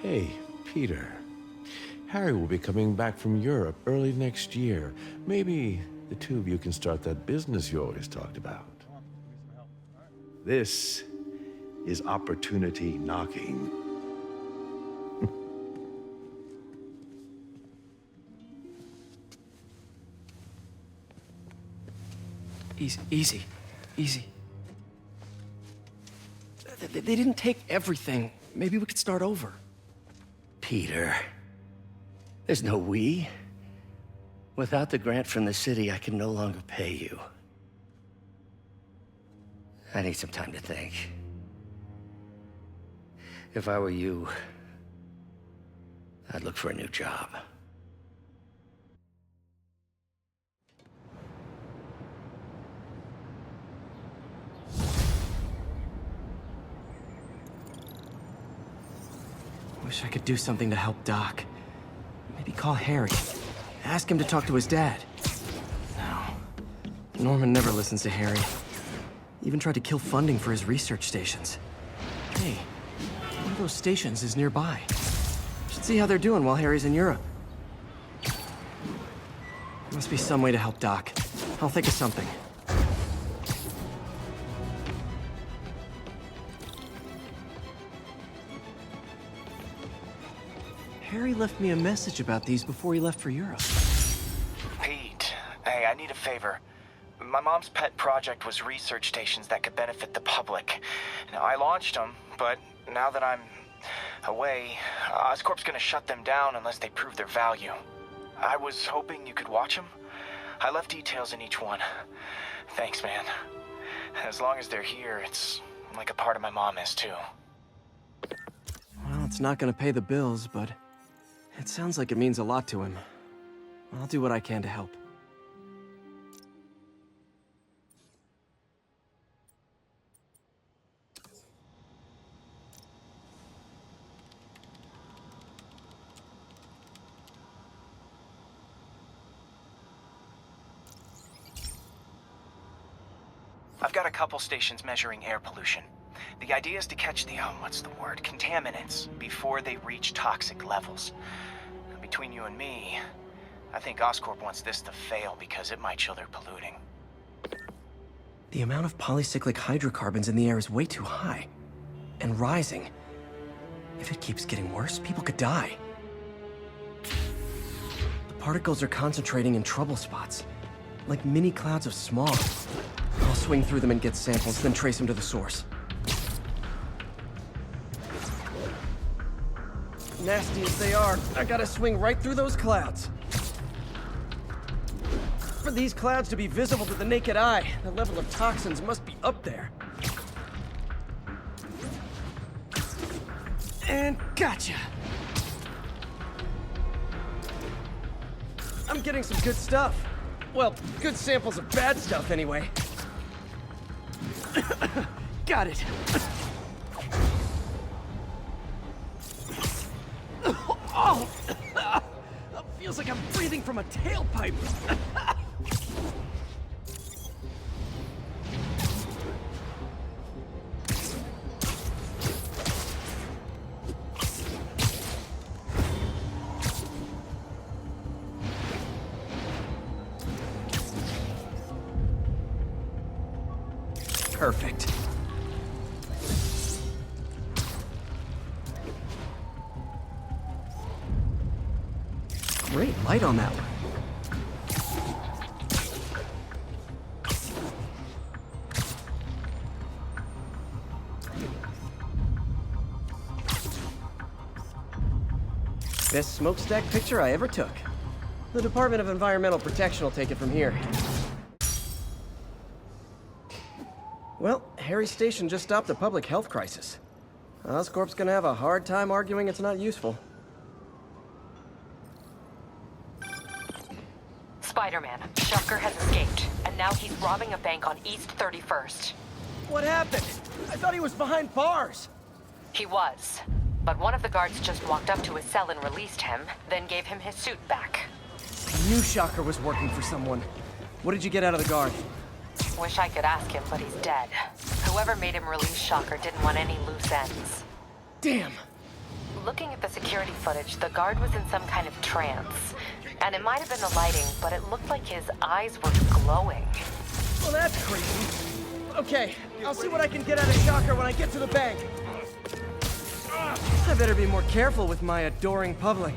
Hey, Peter. Harry will be coming back from Europe early next year. Maybe the two of you can start that business you always talked about. This is opportunity knocking. Easy. They didn't take everything. Maybe we could start over. Peter, there's no we. Without the grant from the city, I can no longer pay you. I need some time to think. If I were you, I'd look for a new job. Wish I could do something to help Doc. Maybe call Harry. Ask him to talk to his dad. No. Norman never listens to Harry. Even tried to kill funding for his research stations. Hey, one of those stations is nearby. Should see how they're doing while Harry's in Europe. There must be some way to help Doc. I'll think of something. Harry left me a message about these before he left for Europe. Pete, hey, I need a favor. My mom's pet project was research stations that could benefit the public. Now, I launched them, but now that I'm away, Oscorp's gonna shut them down unless they prove their value. I was hoping you could watch them. I left details in each one. Thanks, man. As long as they're here, it's like a part of my mom is, too. Well, it's not gonna pay the bills, but it sounds like it means a lot to him. I'll do what I can to help. I've got a couple stations measuring air pollution. The idea is to catch the, contaminants before they reach toxic levels. Between you and me, I think Oscorp wants this to fail because it might show they're polluting. The amount of polycyclic hydrocarbons in the air is way too high. And rising. If it keeps getting worse, people could die. The particles are concentrating in trouble spots, like mini clouds of smog. I'll swing through them and get samples, then trace them to the source. Nasty as they are, I gotta swing right through those clouds. For these clouds to be visible to the naked eye, the level of toxins must be up there. And gotcha! I'm getting some good stuff. Well, good samples of bad stuff, anyway. Got it. Oh! Feels like I'm breathing from a tailpipe. Perfect. Great light on that one. Best smokestack picture I ever took. The Department of Environmental Protection will take it from here. Well, Harry's station just stopped a public health crisis. Oscorp's gonna have a hard time arguing it's not useful. Spider-Man, Shocker has escaped, and now he's robbing a bank on East 31st. What happened? I thought he was behind bars. He was, but one of the guards just walked up to his cell and released him, then gave him his suit back. I knew Shocker was working for someone. What did you get out of the guard? Wish I could ask him, but he's dead. Whoever made him release Shocker didn't want any loose ends. Damn. Looking at the security footage, the guard was in some kind of trance. And it might have been the lighting, but it looked like his eyes were glowing. Well, that's crazy. Okay, I'll see what I can get out of Shocker when I get to the bank. I better be more careful with my adoring public.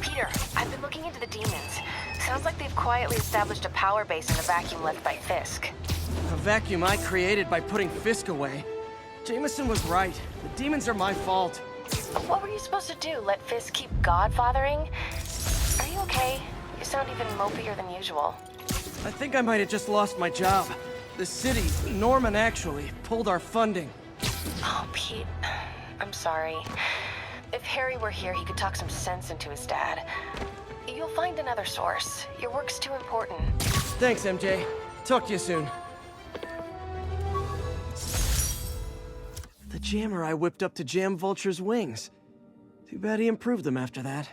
Peter, I've been looking into the demons. Sounds like they've quietly established a power base in the vacuum left by Fisk. A vacuum I created by putting Fisk away. Jameson was right. The demons are my fault. What were you supposed to do? Let Fisk keep godfathering? Are you okay? You sound even mopier than usual. I think I might have just lost my job. The city, Norman actually, pulled our funding. Oh, Pete. I'm sorry. If Harry were here, he could talk some sense into his dad. You'll find another source. Your work's too important. Thanks, MJ. Talk to you soon. The jammer I whipped up to jam Vulture's wings. Too bad he improved them after that.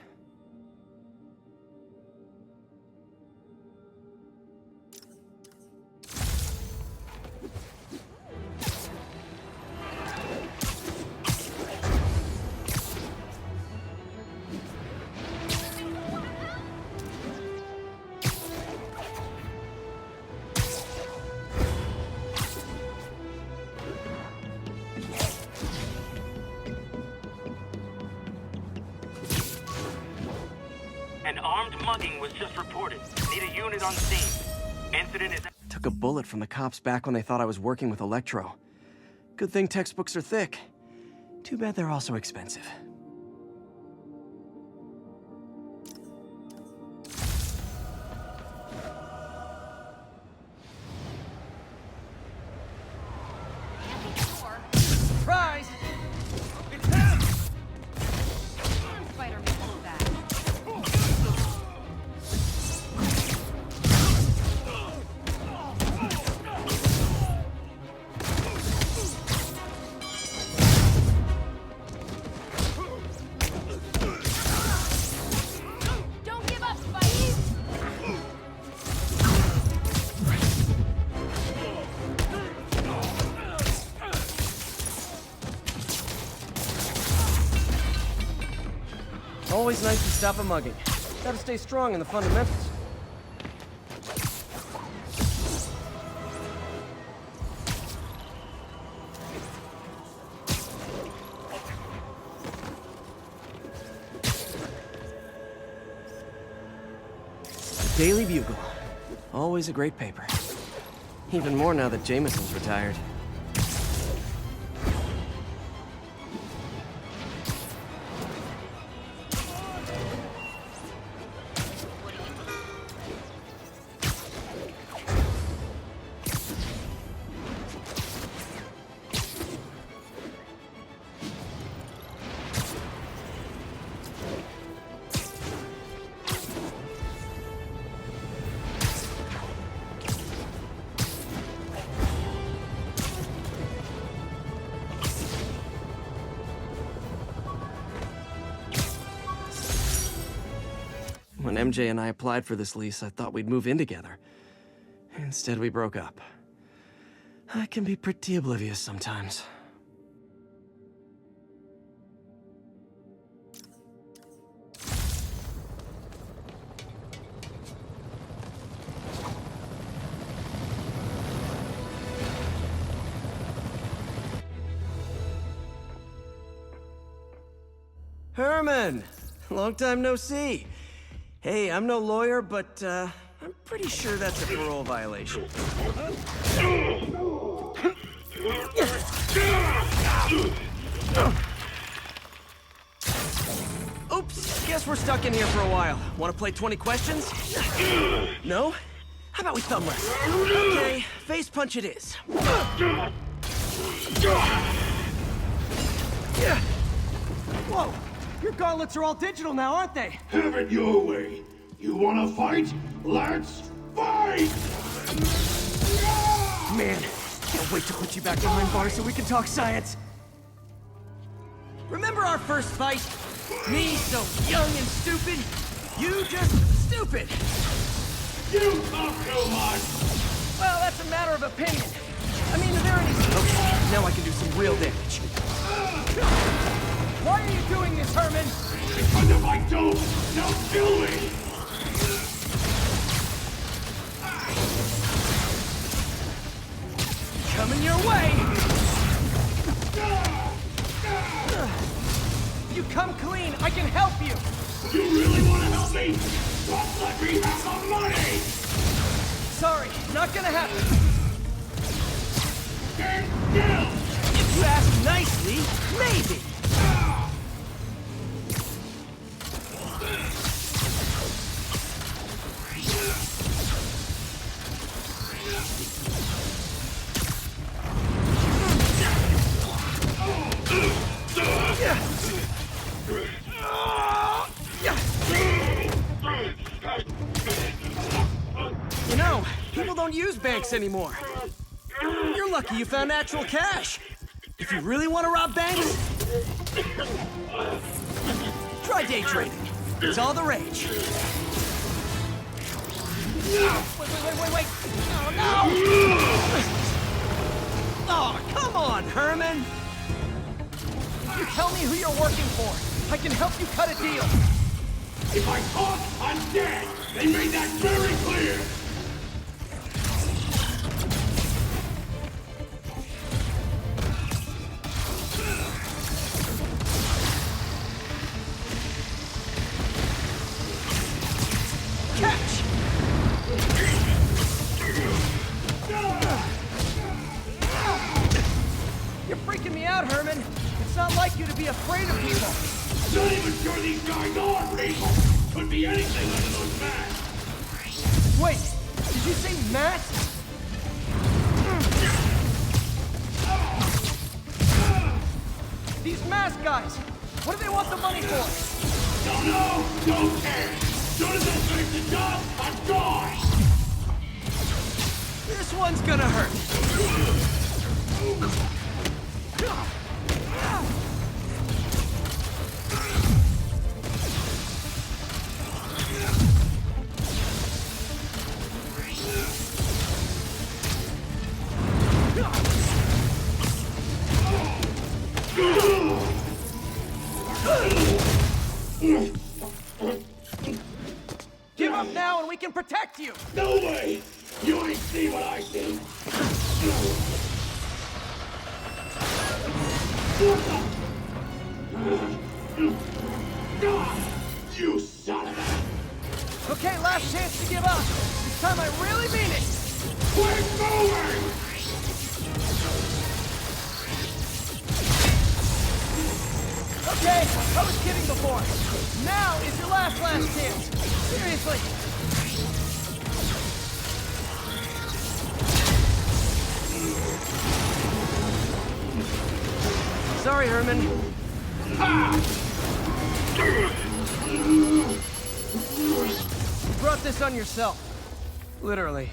An armed mugging was just reported. Need a unit on scene. Incident is... Took a bullet from the cops back when they thought I was working with Electro. Good thing textbooks are thick. Too bad they're also expensive. Surprise! It's him! Spider-Man is back. always nice to stop a mugging. Gotta stay strong in the fundamentals. Daily Bugle. Always a great paper. Even more now that Jameson's retired. When MJ and I applied for this lease, I thought we'd move in together. Instead, we broke up. I can be pretty oblivious sometimes. Herman! Long time no see. Hey, I'm no lawyer, but I'm pretty sure that's a parole violation. Oops, guess we're stuck in here for a while. Want to play 20 questions? No? How about we thumb wrestle? Okay, face punch it is. Whoa! Your gauntlets are all digital now, aren't they? Have it your way. You wanna fight? Let's fight! Man, can't wait to put you back behind bars so we can talk science. Remember our first fight? Me so young and stupid, you just stupid. You talk too much! Well, that's a matter of opinion. I mean, are there any... Okay, now I can do some real damage. Why are you doing this, Herman? Because if I don't, they'll kill me! Coming your way! If you come clean, I can help you! You really want to help me? Just let me have the money! Sorry, not gonna happen. Stand still! If you ask nicely, maybe. You know, people don't use banks anymore. You're lucky you found actual cash. If you really want to rob banks, try day trading. It's all the rage. Wait. Oh, no! Oh, come on, Herman! You tell me who you're working for. I can help you cut a deal. If I talk, I'm dead! They made that very clear! Catch! You're freaking me out, Herman. It's not like you to be afraid of people. Not even sure these guys are people! Could be anything under those masks! Wait, did you say masks? These mask guys, what do they want the money for? Don't know! Don't care! Soon as I finish the job, I'm gone! This one's gonna hurt. This time I really mean it! Quit moving! Okay, I was kidding before. Now is your last chance. Seriously. Sorry, Herman. You brought this on yourself. Literally.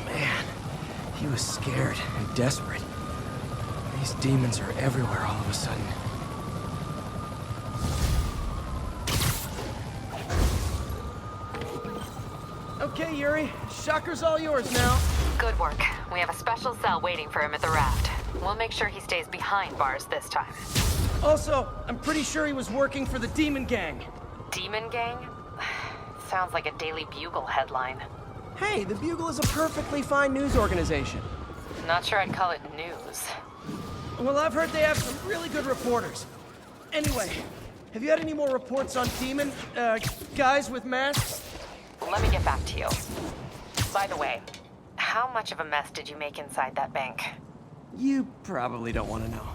Man, he was scared and desperate. These demons are everywhere all of a sudden. Okay, Yuri. Shocker's all yours now. Good work. We have a special cell waiting for him at the raft. We'll make sure he stays behind bars this time. Also, I'm pretty sure he was working for the Demon Gang. Demon Gang? Sounds like a Daily Bugle headline. Hey, the Bugle is a perfectly fine news organization. Not sure I'd call it news. Well, I've heard they have some really good reporters. Anyway, have you had any more reports on demon, guys with masks? Let me get back to you. By the way, how much of a mess did you make inside that bank? You probably don't want to know.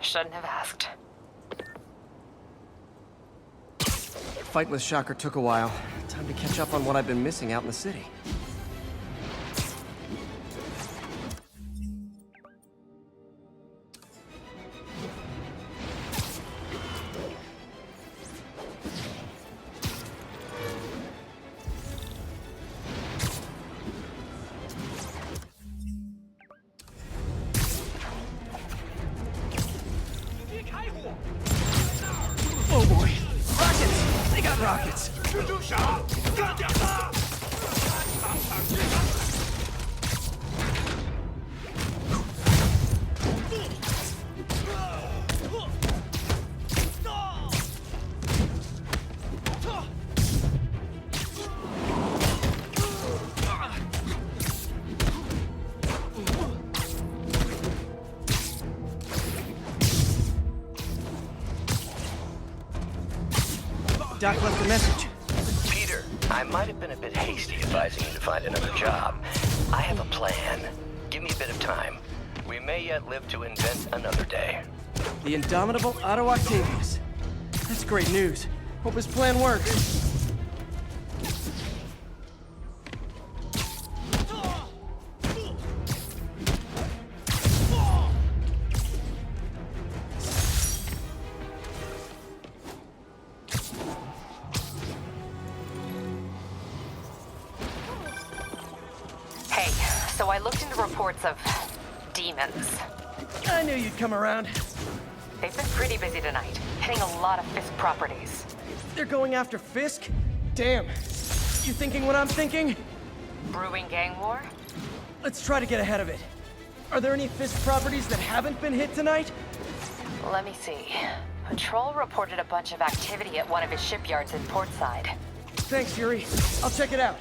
Shouldn't have asked. Fight with Shocker took a while. Time to catch up on what I've been missing out in the city. Oh boy. Rockets! They got rockets! Doc left a message. Peter, I might have been a bit hasty advising you to find another job. I have a plan. Give me a bit of time. We may yet live to invent another day. The indomitable Otto Octavius. That's great news. Hope his plan works. Hey, so I looked into reports of demons. I knew you'd come around. They've been pretty busy tonight, hitting a lot of Fisk properties. They're going after Fisk? Damn. You thinking what I'm thinking? Brewing gang war? Let's try to get ahead of it. Are there any Fisk properties that haven't been hit tonight? Let me see. Patrol reported a bunch of activity at one of his shipyards in Portside. Thanks, Yuri. I'll check it out.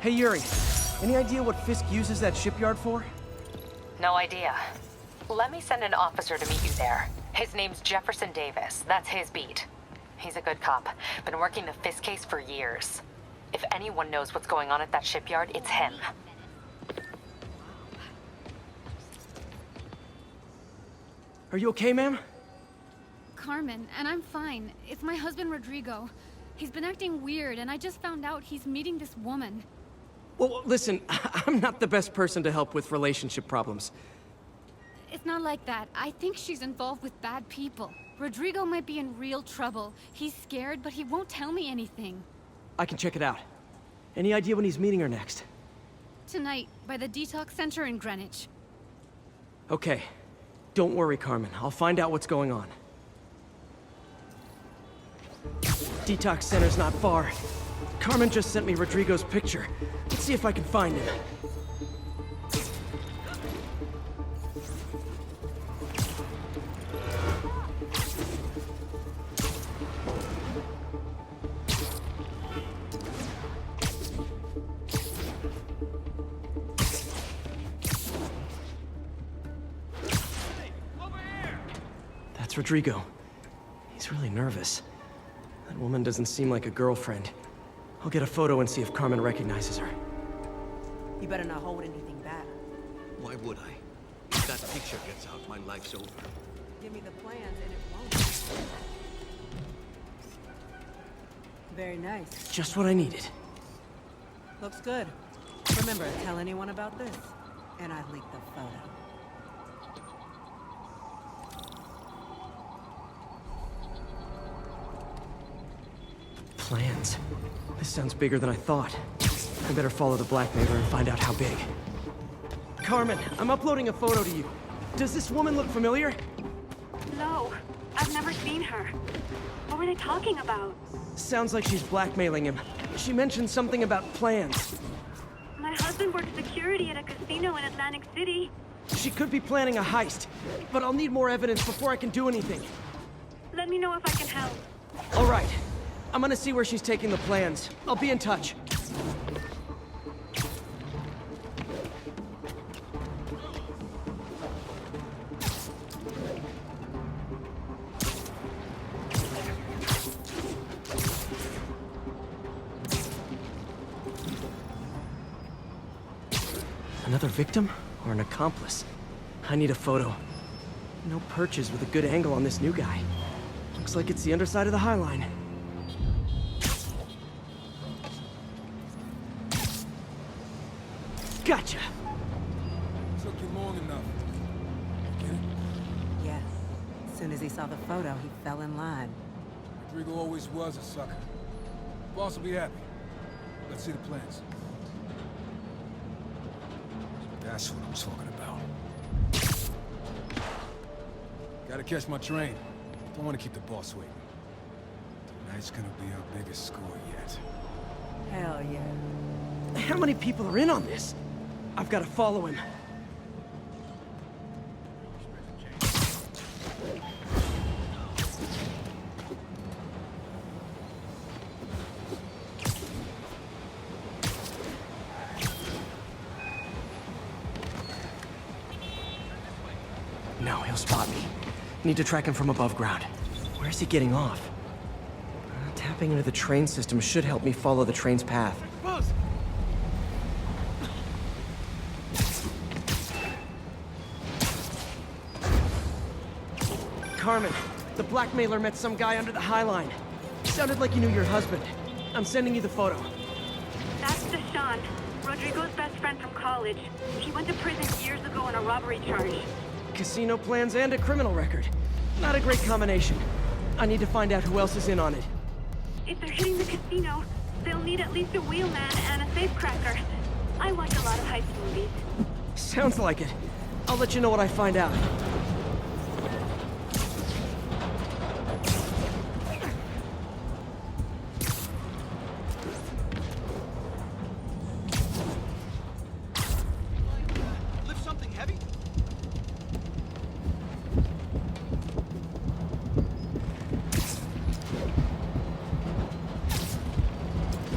Hey, Yuri. Any idea what Fisk uses that shipyard for? No idea. Let me send an officer to meet you there. His name's Jefferson Davis. That's his beat. He's a good cop. Been working the Fisk case for years. If anyone knows what's going on at that shipyard, it's him. Are you okay, ma'am? Carmen, and I'm fine. It's my husband, Rodrigo. He's been acting weird, and I just found out he's meeting this woman. Well, listen, I'm not the best person to help with relationship problems. It's not like that. I think she's involved with bad people. Rodrigo might be in real trouble. He's scared, but he won't tell me anything. I can check it out. Any idea when he's meeting her next? Tonight, by the detox center in Greenwich. Okay. Don't worry, Carmen. I'll find out what's going on. Detox center's not far. Carmen just sent me Rodrigo's picture. Let's see if I can find him. That's Rodrigo. He's really nervous. That woman doesn't seem like a girlfriend. I'll get a photo and see if Carmen recognizes her. You better not hold anything back. Why would I? If that picture gets out, my life's over. Give me the plans and it won't. Very nice. Just what I needed. Looks good. Remember, tell anyone about this, and I leak the photo. Plans. This sounds bigger than I thought. I better follow the blackmailer and find out how big. Carmen, I'm uploading a photo to you. Does this woman look familiar? No, I've never seen her. What were they talking about? Sounds like she's blackmailing him. She mentioned something about plans. My husband works security at a casino in Atlantic City. She could be planning a heist, but I'll need more evidence before I can do anything. Let me know if I can help. All right. I'm gonna see where she's taking the plans. I'll be in touch. Another victim or an accomplice? I need a photo. No perches with a good angle on this new guy. Looks like it's the underside of the High Line. Gotcha! Took you long enough. Get it? Yes. As soon as he saw the photo, he fell in line. Rodrigo always was a sucker. Boss will be happy. Let's see the plans. That's what I'm talking about. Gotta catch my train. Don't want to keep the boss waiting. Tonight's gonna be our biggest score yet. Hell yeah. How many people are in on this? I've got to follow him. No, he'll spot me. Need to track him from above ground. Where's he getting off? Tapping into the train system should help me follow the train's path. Boss! Carmen, the blackmailer met some guy under the High Line. Sounded like you knew your husband. I'm sending you the photo. That's Deshaun, Rodrigo's best friend from college. He went to prison years ago on a robbery charge. Casino plans and a criminal record. Not a great combination. I need to find out who else is in on it. If they're hitting the casino, they'll need at least a wheelman and a safecracker. I watch a lot of heist movies. Sounds like it. I'll let you know what I find out. Lift something heavy?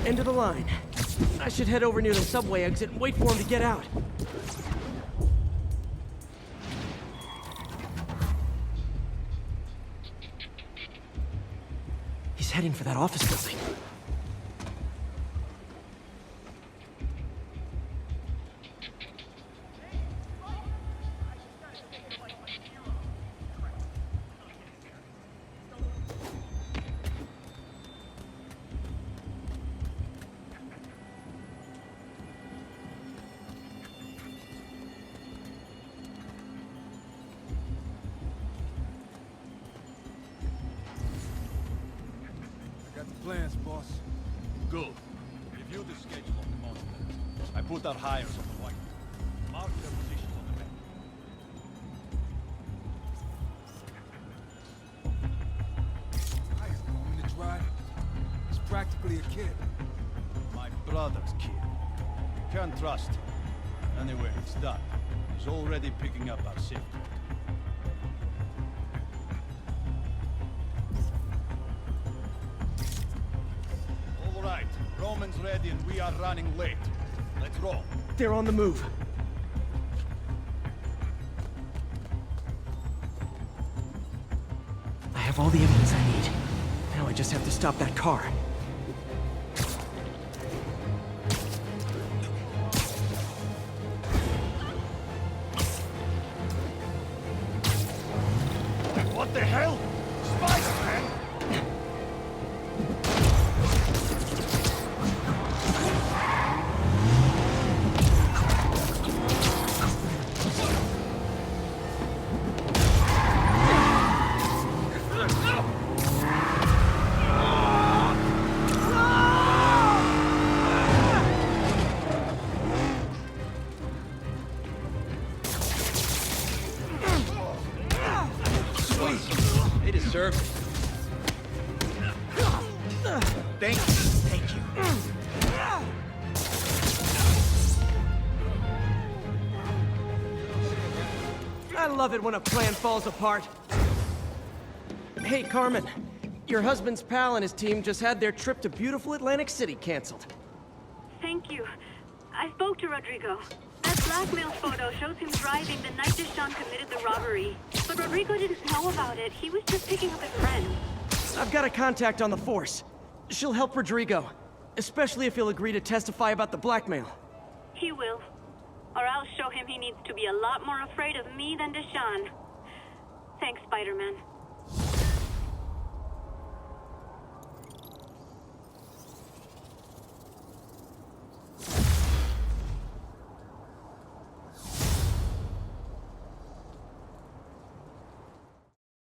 End of the line. I should head over near the subway exit and wait for him to get out. He's heading for that office building. Plans, boss. Good. Review the schedule of the monster. I put our hires on the white. Mark their positions on the map. Nice, going to drive. He's practically a kid. My brother's kid. You can't trust him. Anyway, it's done. He's already picking up our safety. Right, Roman's ready and we are running late. Let's roll. They're on the move. have all the evidence I need. Now I just have to stop that car. What the hell? Spider-Man? They deserve it. Thank you. Thank you. I love it when a plan falls apart. Hey, Carmen. Your husband's pal and his team just had their trip to beautiful Atlantic City canceled. Thank you. I spoke to Rodrigo. That blackmail photo shows him driving the night Deshaun committed the robbery. But Rodrigo didn't know about it. He was just picking up his friend. I've got a contact on the force. She'll help Rodrigo, especially if he'll agree to testify about the blackmail. He will. Or I'll show him he needs to be a lot more afraid of me than Deshaun. Thanks, Spider-Man.